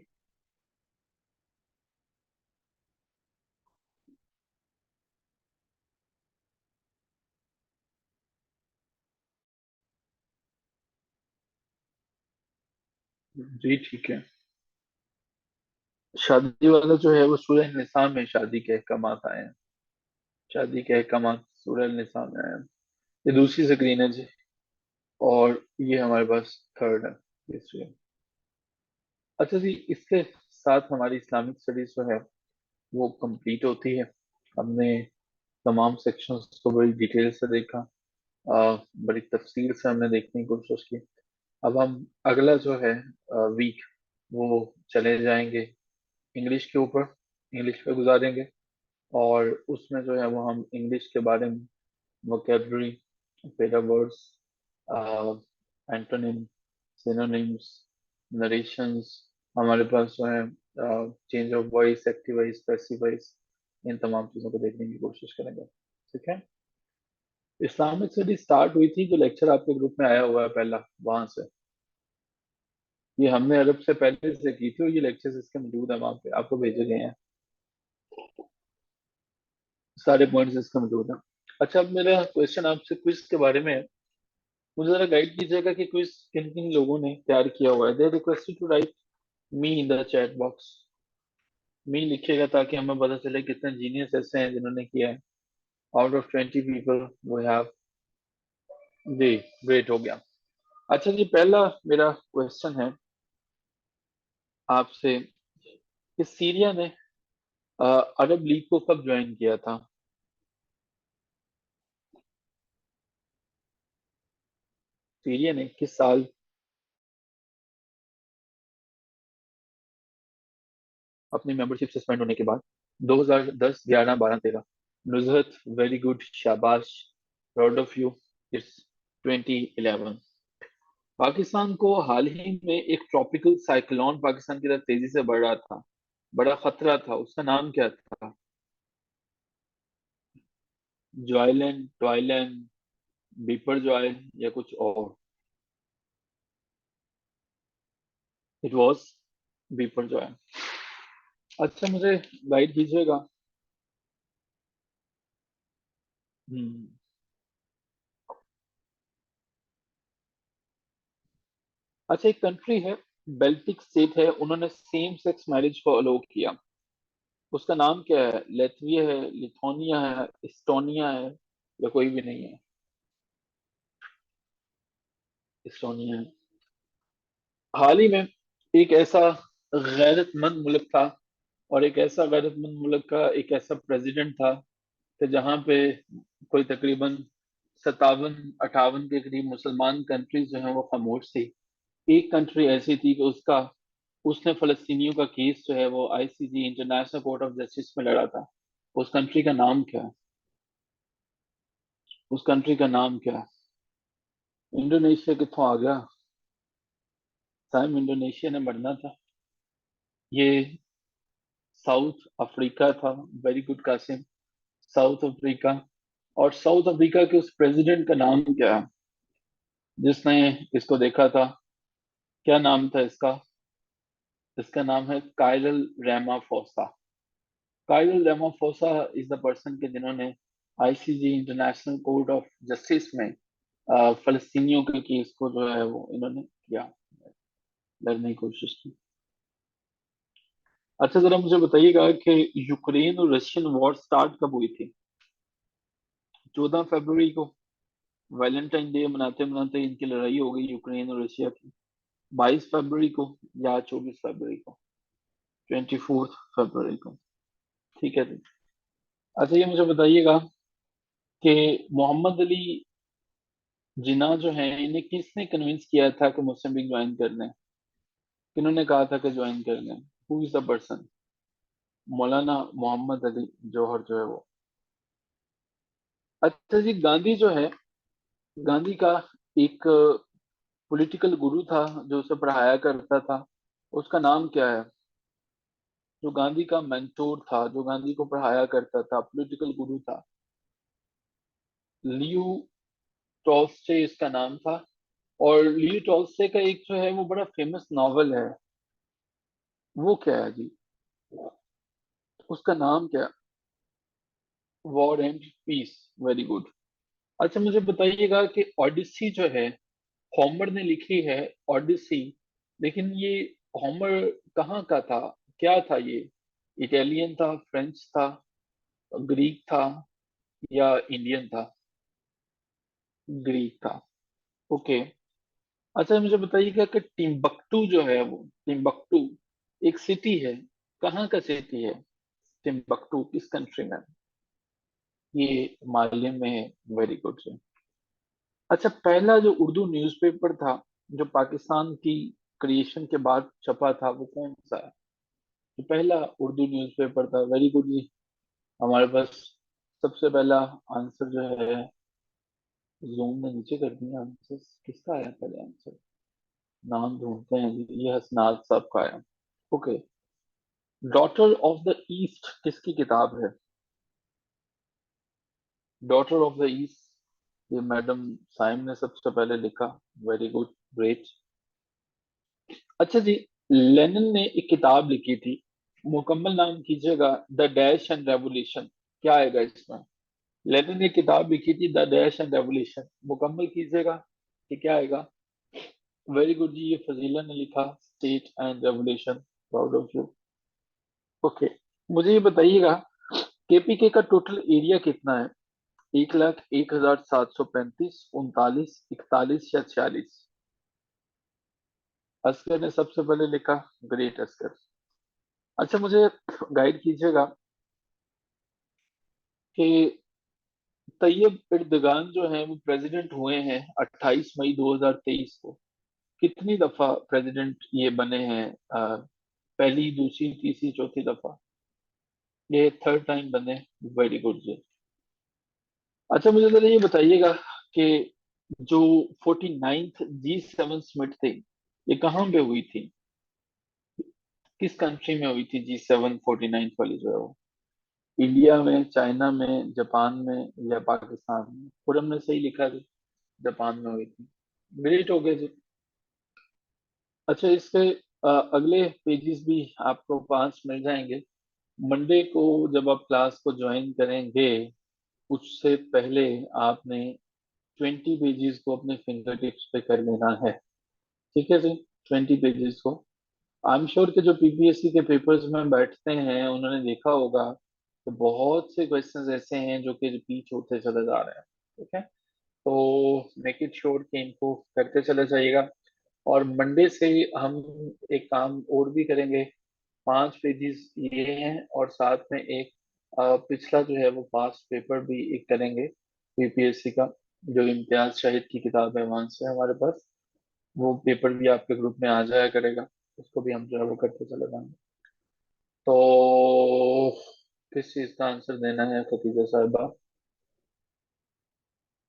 जी ठीक है। शादी वाला जो है वो सूरह निसा में शादी के अहकामात आए हैं। शादी के अहकामात सूरह निसा में आए हैं। ये दूसरी स्क्रीन है जी। और ये हमारे पास थर्ड है, तीसरी है। अच्छा जी, इसके साथ हमारी इस्लामिक स्टडीज जो है वो कंप्लीट होती है। हमने तमाम सेक्शंस को बड़ी डिटेल से देखा। बड़ी तफसील से हमने देखने की कोशिश की। अब हम अगला जो है वीक वो चले जाएंगे इंग्लिश के ऊपर। इंग्लिश पे गुजारेंगे। और उसमें जो है वो हम इंग्लिश के बारे में vocabulary, para words, antonym, synonyms, narrations, हमारे पास जो है change of voice, active voice, passive voice, इन तमाम चीज़ों को देखने की कोशिश करेंगे। ठीक है। इस्लामिक स्टडी स्टार्ट हुई थी, जो लेक्चर आपके ग्रुप में आया हुआ है पहला, वहां से। ये हमने अरब से पहले से की थी और ये लेक्चर्स इसके मौजूद है वहां पे, आपको भेजे गए हैं। सारे पॉइंट्स इसके मौजूद हैं। अच्छा, अब मेरा क्वेश्चन आपसे क्विज के बारे में है। मुझे जरा गाइड कीजिएगा कि क्विज किन किन लोगों ने तैयार किया हुआ है। They request to write me in the chat box. मी लिखिएगा ताकि हमें पता चले कितने जीनियस ऐसे हैं जिन्होंने किया है। Out of 20 people we have. जी, ग्रेट हो गया। अच्छा जी, पहला मेरा क्वेश्चन है आपसे कि सीरिया ने अ, अरब लीग को कब ज्वाइन किया था। सीरिया ने किस साल अपनी मेंबरशिप सस्पेंड होने के बाद। 2010, 11, 12, 13। नुजहत, वेरी गुड, शाबाश, proud of you. It's 2011। Pakistan کو حال ہی میں ایک ٹراپیکل سائیکلون پاکستان کی طرف تیزی سے بڑھ رہا تھا، بڑا خطرہ تھا، اس کا نام کیا تھا؟ جوائلین، ٹوائلین، بیپر جوائل یا کچھ اور؟ اٹ واز بیپر جوائل۔ اچھا مجھے گائیڈ کیجیے گا۔ ہم، اچھا ایک کنٹری ہے، بیلٹک اسٹیٹ ہے، انہوں نے سیم سیکس میرج کو الو کیا، اس کا نام کیا ہے؟ لیتویا ہے، لتھونیا ہے، اسٹونیا ہے یا کوئی بھی نہیں ہے؟ اسٹونیا ہے۔ حال ہی میں ایک ایسا غیرت مند ملک تھا، اور ایک ایسا غیرت مند ملک کا ایک ایسا پریزیڈنٹ تھا کہ جہاں پہ کوئی تقریباً 57 58 کے قریب مسلمان کنٹریز جو ہیں وہ خاموش تھی۔ ایک کنٹری ایسی تھی کہ اس نے فلسطینیوں کا کیس جو ہے وہ آئی C J International Court of Justice میں لڑا تھا۔ اس کنٹری کا نام کیا ہے؟ اس کنٹری کا نام کیا ہے؟ انڈونیشیا کتوں آ گیا؟ ٹائم انڈونیشیا نے مرنا تھا، یہ ساؤتھ افریقہ تھا۔ Very good Qasim, South Africa. اور ساؤتھ افریقہ کے اس پریزیڈنٹ کا نام کیا ہے جس نے اس کو دیکھا تھا؟ کیا نام تھا اس کا؟ اس کا نام ہے Cyril Ramaphosa. Cyril Ramaphosa is the person کے جنہوں نے I C J International Court of Justice میں فلسطینیوں کے کیس کو جو ہے وہ انہوں نے کیا، لڑنے کی کوشش کی۔ اچھا ذرا مجھے بتائیے گا کہ یوکرین اور رشین وار سٹارٹ کب ہوئی تھی؟ 14 فروری کو، ویلنٹائن ڈے مناتے مناتے ان کی لڑائی ہو گئی یوکرین اور رشیا کی۔ 22 فروری کو یا 24 فروری کو؟ 24 فروری کو، ٹھیک ہے جی۔ اچھا یہ مجھے بتائیے گا کہ محمد علی جناح جو ہیں انہیں کس نے کنونس کیا تھا کہ مسلم لیگ جوائن کر لیں؟ کنہوں نے کہا تھا کہ جوائن کر لیں؟ ہو از دا پرسن؟ مولانا محمد علی جوہر جو ہے وہ۔ اچھا جی گاندھی جو ہے، گاندھی کا ایک پولیٹیکل گرو تھا جو اسے پڑھایا کرتا تھا، اس کا نام کیا ہے؟ جو گاندھی کا مینٹور تھا، جو گاندھی کو پڑھایا کرتا تھا، پولیٹیکل گرو تھا، لیو ٹولسٹے اس کا نام تھا۔ اور لیو ٹولسٹے کا ایک جو ہے وہ بڑا فیمس ناول ہے، وہ کیا ہے جی؟ اس کا نام کیا؟ War and peace, very good. اچھا مجھے بتائیے گا کہ اوڈیسی جو ہے ہومر نے لکھی ہے، اوڈیسی، لیکن یہ ہومر کہاں کا تھا؟ کیا تھا یہ؟ اٹالین تھا، فرینچ تھا، گریک تھا یا انڈین تھا؟ گریک تھا، اوکے۔ اچھا مجھے بتائیے گا کہ ٹمبکٹو جو ہے وہ، ٹمبکٹو ایک سٹی ہے، کہاں کا سٹی ہے ٹمبکٹو؟ کس کنٹری میں؟ یہ مالی میں ہے، ویری گڈ سے۔ اچھا پہلا جو اردو نیوز پیپر تھا جو پاکستان کی کریشن کے بعد چھپا تھا وہ کون سا ہے؟ جو پہلا اردو نیوز پیپر تھا، ویری گڈ جی۔ ہمارے پاس سب سے پہلا آنسر جو ہے، زوم نے نیچے کر دیا آنسر، کس کا آیا پہلے آنسر؟ نام ڈھونڈتے ہیں جی، یہ حسنات صاحب کا آیا، okay. Daughter of the east کس کی کتاب ہے؟ ڈاٹر آف دا ایسٹ، یہ میڈم سائم نے سب سے پہلے لکھا، ویری گڈ، گریٹ۔ اچھا جی لینن نے ایک کتاب لکھی تھی، مکمل نام کیجیے گا، دا ڈیش اینڈ ریولیوشن، کیا آئے گا اس میں؟ لینن نے ایک کتاب لکھی تھی دا ڈیش اینڈ ریولیوشن، مکمل کیجیے گا کہ کیا آئے گا؟ ویری گڈ جی، یہ فضیلہ نے لکھا، state and revolution, proud of you, okay. مجھے یہ بتائیے گا کے پی کے کا ٹوٹل ایریا کتنا ہے؟ 1,01,735، 39، 41 یا 46؟ اسکر نے سب سے پہلے لکھا، گریٹ اسکر۔ اچھا مجھے گائیڈ کیجیے گا کہ طیب اردگان جو ہیں وہ پریزیڈنٹ ہوئے ہیں 28 مئی 2023 کو، کتنی دفعہ پریزیڈنٹ یہ بنے ہیں؟ پہلی، دوسری، تیسری، چوتھی دفعہ؟ یہ تھرڈ ٹائم بنے، ویری گڈ جی۔ اچھا مجھے ذرا یہ بتائیے گا کہ जो 49th G7 समिट थी, ये कहाँ पे हुई थी? किस कंट्री में हुई थी G7 49th वाली जो है वो? इंडिया में, चाइना में, जापान में या पाकिस्तान में? पूरम ने सही लिखा थी, जापान में हुई थी। ग्रेट हो गए जी। अच्छा, इसके अगले पेजेस भी आपको पास मिल जाएंगे। मंडे को जब आप क्लास को ज्वाइन करेंगे, उससे पहले आपने 20 पेजेस को अपने फिंगर टिप्स पे कर लेना है। ठीक है जी, 20 पेजेस को। आई एम श्योर कि जो पीपीएससी के पेपर्स में बैठते हैं उन्होंने देखा होगा कि बहुत से क्वेश्चंस ऐसे हैं जो कि रिपीट होते चले जा रहे हैं। ठीक है, तो मेक इट श्योर कि इनको करते चले जाइएगा। और मंडे से हम एक काम और भी करेंगे। 5 पेजेस ये हैं और साथ में एक पिछला जो है वो पास्ट पेपर भी एक करेंगे पीपीएससी का। जो इम्तियाज शाहिद की किताब है वहां से हमारे पास, वो पेपर भी आपके ग्रुप में आ जाया करेगा। उसको भी हम जो है वो करते चले जाएंगे। तो किस चीज का आंसर देना है खतीजा साहबा?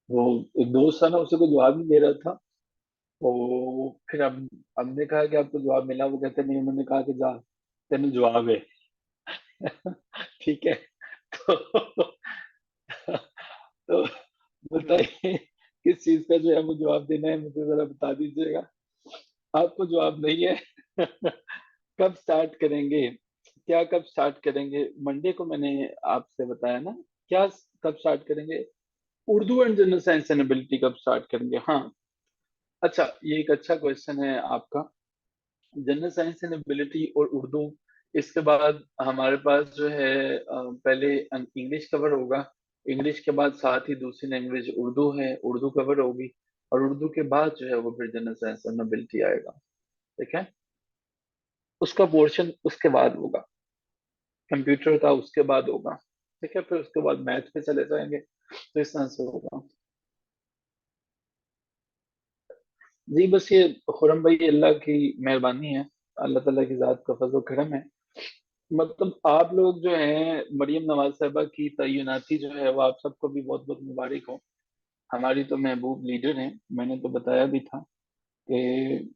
वो एक दोस्त था ना, उसे कोई जवाब नहीं दे रहा था। तो फिर हम हमने कहा कि आपको जवाब मिला? वो कहते नहीं, उन्होंने कहा कि जा तेन जवाब है। ठीक है। तो तो बताइए किस चीज का जो है वो जवाब देना है, मुझे जरा बता दीजिएगा। आपको जवाब नहीं है? कब स्टार्ट करेंगे? क्या कब स्टार्ट करेंगे? मंडे को मैंने आपसे बताया ना। क्या कब स्टार्ट करेंगे? Urdu and general science and ability कब स्टार्ट करेंगे? हाँ। अच्छा, ये एक अच्छा क्वेश्चन है आपका। जनरल साइंस एंड एबिलिटी और उर्दू, इसके बाद हमारे पास जो है पहले इंग्लिश कवर होगा। इंग्लिश के बाद साथ ही दूसरी लैंग्वेज उर्दू है, उर्दू कवर होगी। और उर्दू के बाद जो है वो फिर जनरल साइंस एंड एबिलिटी आएगा। ठीक है, उसका पोर्शन उसके बाद होगा। कंप्यूटर का उसके बाद होगा। ठीक है, फिर उसके बाद मैथ पे चले जाएंगे। तो इस तरह से होगा। जी बस ये खुरम भाई, अल्लाह की मेहरबानी है, अल्लाह ताला की जात का फजल करम है। मतलब आप लोग जो हैं, मरियम नवाज साहबा की तैनाती जो है वो आप सबको भी बहुत बहुत मुबारक हो। हमारी तो महबूब लीडर हैं। मैंने तो बताया भी था कि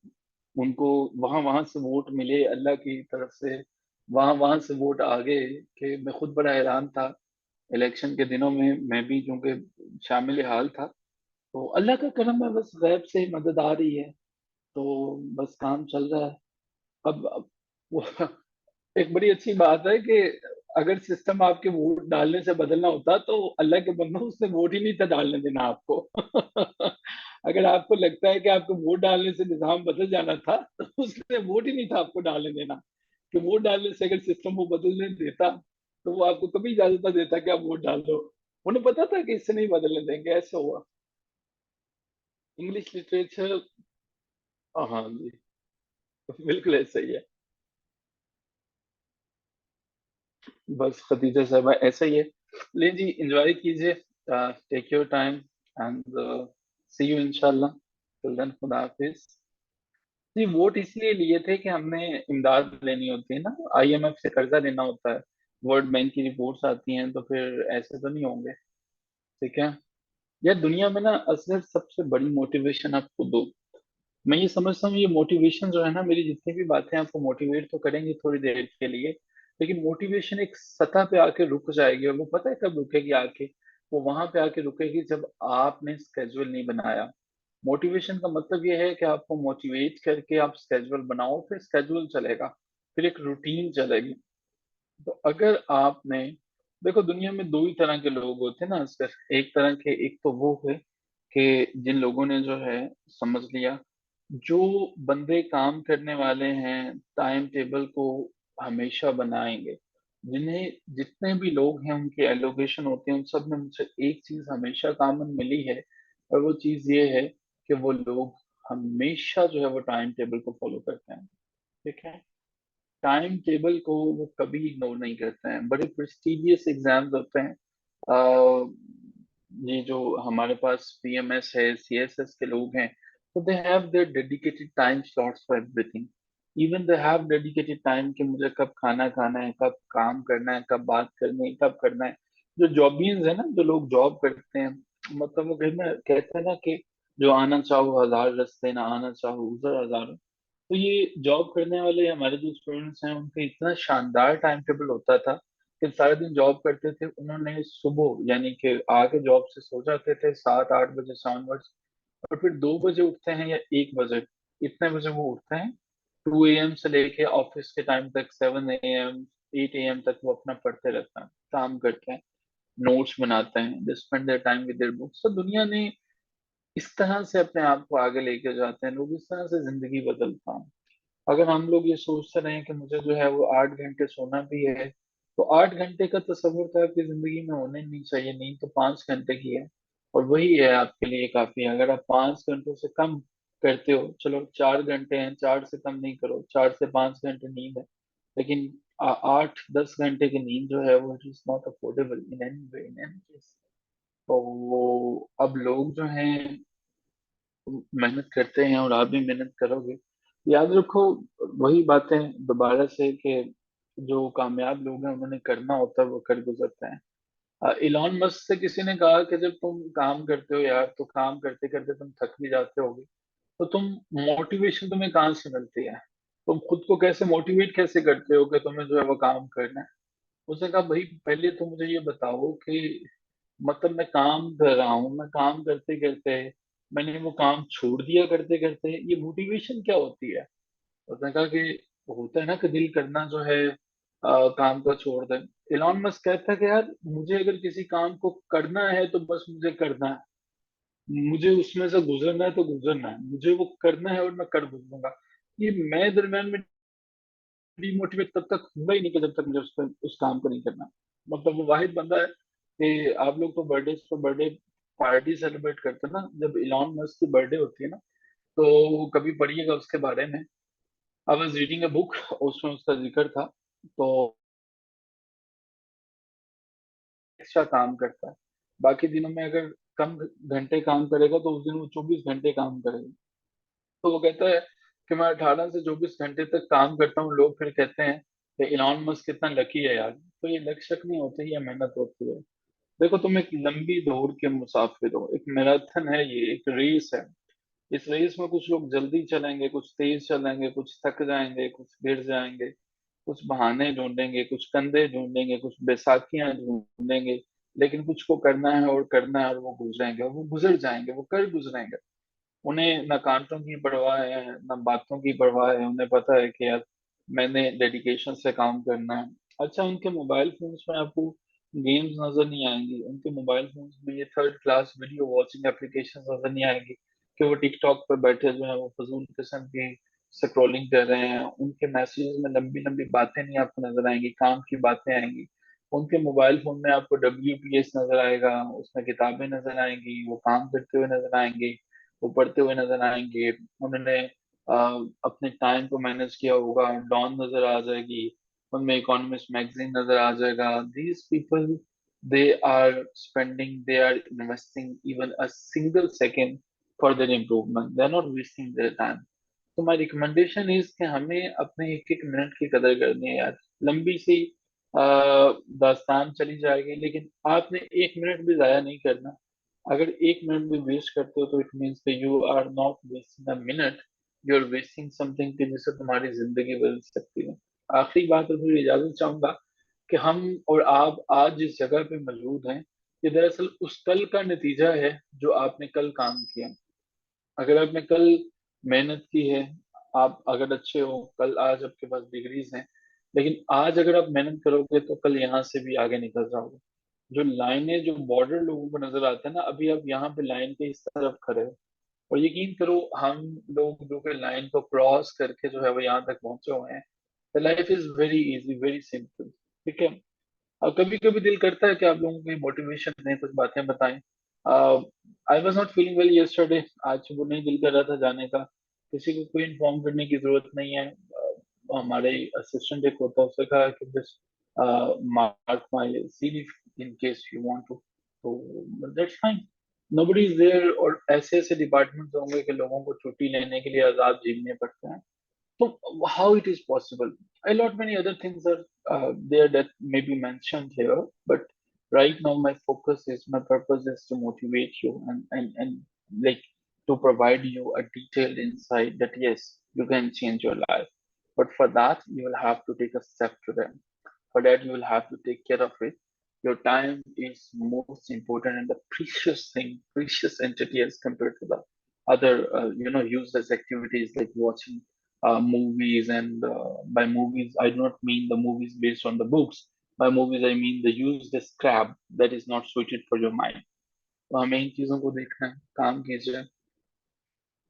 उनको वहां वहां से वोट मिले अल्लाह की तरफ से। वहां वहां से वोट आ गए कि मैं खुद बड़ा हैरान था। इलेक्शन के दिनों में मैं भी चूंकि शामिल हाल था। तो अल्लाह का करम है, बस गैब से ही मदद आ रही है। तो बस काम चल रहा है। अब वो एक बड़ी अच्छी बात है कि अगर सिस्टम आपके वोट डालने से बदलना होता तो अल्लाह के बंदो उसने वोट ही नहीं था डालने देना आपको। अगर आपको लगता है कि आपको वोट डालने से निजाम बदल जाना था तो उसने वोट ही नहीं था आपको डालने देना। कि वोट डालने से अगर सिस्टम वो बदलने देता तो वो आपको कभी इजाजत ना देता कि आप वोट डाल दो। उन्हें पता था कि इससे नहीं बदलने देंगे, ऐसा हुआ। इंग्लिश लिटरेचर, हाँ जी, बिल्कुल ऐसा ही है। बस खदीजा साहबा ऐसा ही है। ले जी, एंजॉय कीजिए, take your time and see you इंशाल्लाह। टिल देन, खुदा हाफिज। जी, वोट इसलिए लिए थे कि हमने इमदाद लेनी होती है ना, आईएमएफ से कर्जा लेना होता है। वर्ल्ड बैंक की रिपोर्ट्स आती हैं, तो फिर ऐसे तो नहीं होंगे। ठीक है। यार दुनिया में ना असल सबसे बड़ी मोटिवेशन आपको दो। मैं ये समझता हूँ, ये मोटिवेशन जो है ना, मेरी जितनी भी बातें आपको मोटिवेट तो करेंगी थोड़ी देर के लिए, लेकिन मोटिवेशन एक सतह पे आके रुक जाएगी। और वो पता है कब रुकेगी आके? वो वहां पे आके रुकेगी जब आपने स्केड्यूल नहीं बनाया। मोटिवेशन का मतलब ये है कि आपको मोटिवेट करके आप स्केड्यूल बनाओ, फिर स्केड्यूल चलेगा, फिर एक रूटीन चलेगी। तो अगर आपने, देखो दुनिया में दो ही तरह के लोग होते हैं ना अक्सर। एक तरह के, एक तो वो है कि जिन लोगों ने जो है समझ लिया, जो बंदे काम करने वाले हैं टाइम टेबल को हमेशा बनाएंगे। जिन्हें जितने भी लोग हैं उनके एलोकेशन होते हैं, उन सब में मुझे एक चीज हमेशा कॉमन मिली है। और वो चीज ये है कि वो लोग हमेशा जो है वो टाइम टेबल को फॉलो करते हैं। ठीक है, टाइम टेबल को वो कभी इग्नोर नहीं करते हैं। बड़े प्रेस्टिजियस एग्जाम्स होते हैं। अ, ये जो हमारे पास पीएमएस है, सीएसएस के लोग हैं, तो they have their dedicated time slots for everything. Even they have dedicated time कि मुझे कब खाना खाना है, कब काम करना है, कब बात करनी है, कब करना है। जो जॉबियंस है ना, जो लोग जॉब करते हैं, मतलब वो कहते हैं ना कि जो आना चाहो हजार रास्ते, ना आना चाहो उधर हजार। तो ये जॉब करने वाले हमारे जो स्टूडेंट्स हैं उनका इतना शानदार टाइम टेबल होता था कि सारा दिन जॉब करते थे। उन्होंने सुबह यानी कि आके जॉब से सो जाते थे 7-8 बजे साउंडवर्ड्स, और फिर 2 बजे उठते हैं या 1 बजे, इतने बजे वो उठते हैं। 2 AM से लेके ऑफिस के टाइम तक 7 AM 8 AM तक वो अपना पढ़ते रहते हैं, काम करते हैं, नोट्स बनाते हैं, they spend their time with their books. तो दुनिया ने इस तरह से अपने आप को आगे लेके जाते हैं लोग, इस तरह से जिंदगी बदलता है। अगर हम लोग ये सोचते रहे कि मुझे जो है वो 8 घंटे सोना भी है, तो 8 घंटे का तस्वुर तो आपकी जिंदगी में होने नहीं चाहिए। नींद तो 5 घंटे की है, और वही है आपके लिए काफी है। अगर आप 5 घंटों से कम करते हो, चलो 4 घंटे हैं, 4 से कम नहीं करो, 4 से 5 घंटे नींद है, लेकिन 8-10 घंटे की नींद जो है वो it is not affordable in any way in any case. तो वो अब लोग जो हैं मेहनत करते हैं, और आप भी मेहनत करोगे। याद रखो वही बातें दोबारा से, कि जो कामयाब लोग हैं उन्होंने करना होता है वो कर गुजरते हैं। इलॉन मस्क से किसी ने कहा कि जब तुम काम करते हो यार, तो काम करते करते तुम थक भी जाते होगे, तो तुम मोटिवेशन तुम्हें कहाँ से मिलती है? तुम खुद को कैसे मोटिवेट कैसे करते हो कि तुम्हें जो है वो काम करना है? उसने कहा भाई पहले तो मुझे ये बताओ कि मतलब मैं काम कर रहा हूँ, मैं काम करते करते मैंने वो काम छोड़ दिया करते करते, ये मोटिवेशन क्या होती है? उसने कहा कि होता है ना कि दिल करना जो है काम को छोड़ दे। इलॉन मस्क कहता है कि यार मुझे अगर किसी काम को करना है तो बस मुझे करना है, मुझे उसमें से गुजरना है तो गुजरना है, मुझे वो करना है और मैं कर गुजरूंगा। ये मैं दरम्यान में डिमोटिवेट तब तक होगा ही नहीं कि जब तक मुझे उस काम को नहीं करना। मतलब वो वाहिद बंदा है कि आप लोग तो बर्थडे पार्टी सेलिब्रेट करते हैं ना, जब इलॉन मस्क की बर्थडे होती है ना, तो कभी पढ़िएगा उसके बारे में। I was reading a book, उसमें उसका जिक्र था। तो एक्स्ट्रा काम करता है, बाकी दिनों में अगर कम घंटे काम करेगा तो उस दिन वो 24 घंटे काम करेगा। तो वो कहता है कि मैं 18 से 24 घंटे तक काम करता हूँ, लोग फिर कहते हैं कि इलॉन मस्क कितना लकी है यार। तो ये लक शक नहीं होते, ये मेहनत होती है। देखो तुम एक लंबी दौड़ के मुसाफिर हो, एक मैराथन है, ये एक रेस है। इस रेस में कुछ लोग जल्दी चलेंगे, कुछ तेज चलेंगे, कुछ थक जाएंगे, कुछ गिर जाएंगे, कुछ बहाने ढूंढेंगे, कुछ कंधे ढूंढेंगे, कुछ बैसाखियां ढूंढेंगे, लेकिन कुछ को करना है और करना है, और वो गुजरेंगे और वो गुजर जाएंगे, वो कर गुजरेंगे। उन्हें ना कांटों की परवाह है ना बातों की परवाह है, उन्हें पता है कि यार मैंने डेडिकेशन से काम करना है। अच्छा, उनके मोबाइल फोन्स में आपको गेम्स नजर नहीं आएंगी, उनके मोबाइल फोन्स में ये third class video watching application नजर नहीं आएंगी कि वो टिकटॉक पर बैठे जो है वो फजूल किस्म की स्क्रॉलिंग कर रहे हैं। उनके मैसेजेस में लंबी लंबी बातें नहीं आपको नजर आएंगी, काम की बातें आएंगी। उनके मोबाइल फोन में आपको WPS नजर आएगा, उसमें किताबें नजर आएंगी, वो काम करते हुए नजर आएंगे, वो पढ़ते हुए नजर आएंगे। उन्होंने अ, अपने टाइम को मैनेज किया होगा, डॉन नजर आ जाएगी, उनमें इकोनॉमिस्ट मैगजीन नजर आ जाएगा। These people, they are spending, they are investing even a single second for their improvement, they are not wasting their time. तो माई रिकमेंडेशन इज कि हमें अपने एक एक मिनट की कदर करनी है यार। लंबी सी अ, दास्तान चली जाएगी, लेकिन आपने 1 मिनट भी जाया नहीं करना। अगर 1 मिनट भी वेस्ट करते हो तो इट मीन्स कि you are not wasting a minute, you are wasting something कि जिससे तुम्हारी जिंदगी बदल सकती है। आखिरी बात और फिर इजाजत चाहूंगा कि हम और आप आज जिस जगह पे मौजूद हैं, ये दरअसल उस कल का नतीजा है जो आपने कल काम किया। अगर आपने कल मेहनत की है, आप अगर अच्छे हो, कल आज आपके पास डिग्रीज हैं, लेकिन आज अगर आप मेहनत करोगे तो कल यहाँ से भी आगे निकल जाओगे। जो लाइनें, जो बॉर्डर लोगों को नजर आता है ना, अभी आप यहाँ पे लाइन के इस तरफ खड़े हो, और यकीन करो हम लोग जो कि लाइन को क्रॉस करके जो है वो यहाँ तक पहुंचे हुए हैं। Life is very easy, very simple. ठीक है। और कभी कभी दिल करता है कि आप लोगों को मोटिवेशन दें, कुछ बातें बताएं। I was not feeling well yesterday, आज वो नहीं दिल कर रहा था जाने का। किसी को कोई इन्फॉर्म करने की जरूरत नहीं है। हमारे असिस्टेंट एक होता है, उसने कहा कि बस mark my CV in case you want to, तो that's fine, nobody is there. और ऐसे ऐसे डिपार्टमेंट्स होंगे कि लोगों को छुट्टी लेने के लिए आजाद झीलने पड़ते हैं। So how it is possible? A lot many other things are there that may be mentioned here, but right now my focus is, my purpose is to motivate you and like to provide you a detailed insight that yes, you can change your life. But for that, you will have to take a step to them. For that, you will have to take care of it. Your time is most important and the precious thing, precious entity as compared to the other, useless activities like watching movies. And by movies, I do not mean the movies based on the books. By movies, I mean the useless crap that is not suited for your mind. तो हमें इन चीजों को देखना है, काम कीजिए।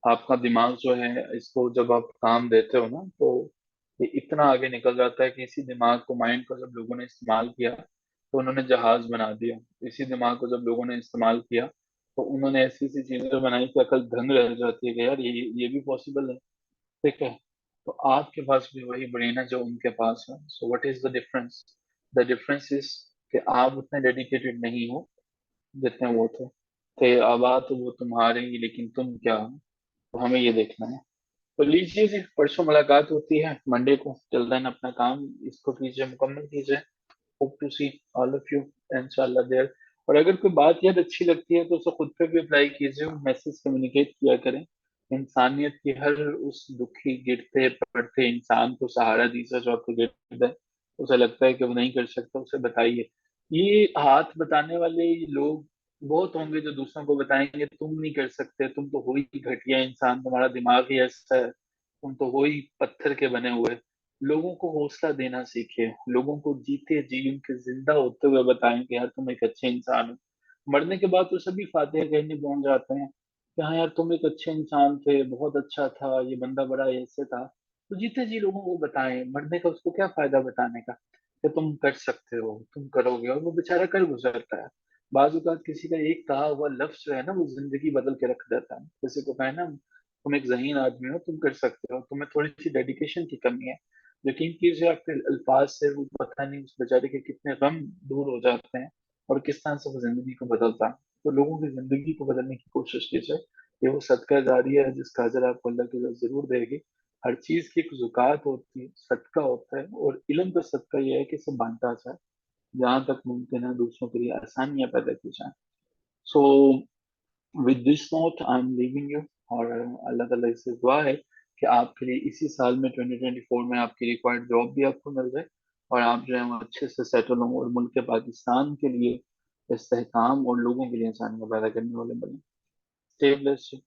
आपका दिमाग जो है इसको जब आप काम देते हो ना, तो ये इतना आगे निकल जाता है कि इसी दिमाग को, माइंड को जब लोगों ने इस्तेमाल किया तो उन्होंने जहाज बना दिया। इसी दिमाग को जब लोगों ने इस्तेमाल किया तो उन्होंने ऐसी ऐसी चीजें बनाई कि अकल दंग रह जाती है कि यार ये भी पॉसिबल है। ठीक है, तो आपके पास भी वही ब्रेन है जो उनके पास है। So what is the difference? The difference is कि आप उतने डेडिकेटेड नहीं हो जितने वो थे। आबाद तो वो तुम्हारे ही, लेकिन तुम क्या हो? तो हमें ये देखना है। तो लीजिए जी, परसों मुलाकात होती है मंडे को। टिल देन अपना काम इसको कीजिए, मुकम्मल कीजिए। Hope to see all of you इंशाल्लाह देयर। और अगर कोई बात यार अच्छी लगती है तो उसे खुद पे भी अप्लाई कीजिए, मैसेज कम्युनिकेट किया करें। इंसानियत की हर उस दुखी गिरते पड़ते इंसान को सहारा दीजिए जो आपको गिरता है, उसे लगता है कि वो नहीं कर सकता, उसे बताइए। ये हाथ बताने वाले लोग बहुत होंगे जो दूसरों को बताएंगे तुम नहीं कर सकते, तुम तो हो ही घटिया इंसान, तुम्हारा दिमाग ही ऐसा है, तुम तो हो ही पत्थर के बने हुए। लोगों को हौसला देना सीखे, लोगों को जीते जी उनके जिंदा होते हुए बताएं कि यार तुम एक अच्छे इंसान हो। मरने के बाद तो सभी फातिहा कहने पहुंच जाते हैं कि हाँ यार तुम एक अच्छे इंसान थे, बहुत अच्छा था, ये बंदा बड़ा ऐसे था। तो जीते जी लोगों को बताएं, मरने का उसको क्या फायदा बताने का कि तुम कर सकते हो, तुम करोगे, और वो बेचारा कर गुजरता है। बाज औकात किसी का एक कहा हुआ लफ्ज जो है ना, वो जिंदगी बदल के रख देता है। किसी को कहे ना तुम एक ज़हीन आदमी हो, तुम कर सकते हो, तुम्हें थोड़ी सी डेडिकेशन की कमी है, यकीन कीजिए आपके अल्फाज से वो पता नहीं उस बेचारे के कितने गम दूर हो जाते हैं और किस तरह से वो जिंदगी को बदलता है। तो लोगों की जिंदगी को बदलने की कोशिश कीजिए। ये वो सदका जारिया है जिसका अजर आपको अल्लाह की जरूर देगी। हर चीज की एक जुकात होती है, सदका होता है, और इल्म का सदका ये है कि इसे बांटा जाए, जहाँ तक मुमकिन है दूसरों के लिए आसानियां पैदा की जाए। So with this note I am leaving you. और अल्लाह ताला से दुआ है कि आपके लिए इसी साल में 2024 में आपकी रिक्वायर्ड जॉब भी आपको मिल जाए, और आप जो है वो अच्छे से सेटल हों और मुल्क पाकिस्तान के लिए इस्तेहकाम और लोगों के लिए इंसानियत पैदा करने वाले बने। Stay blessed.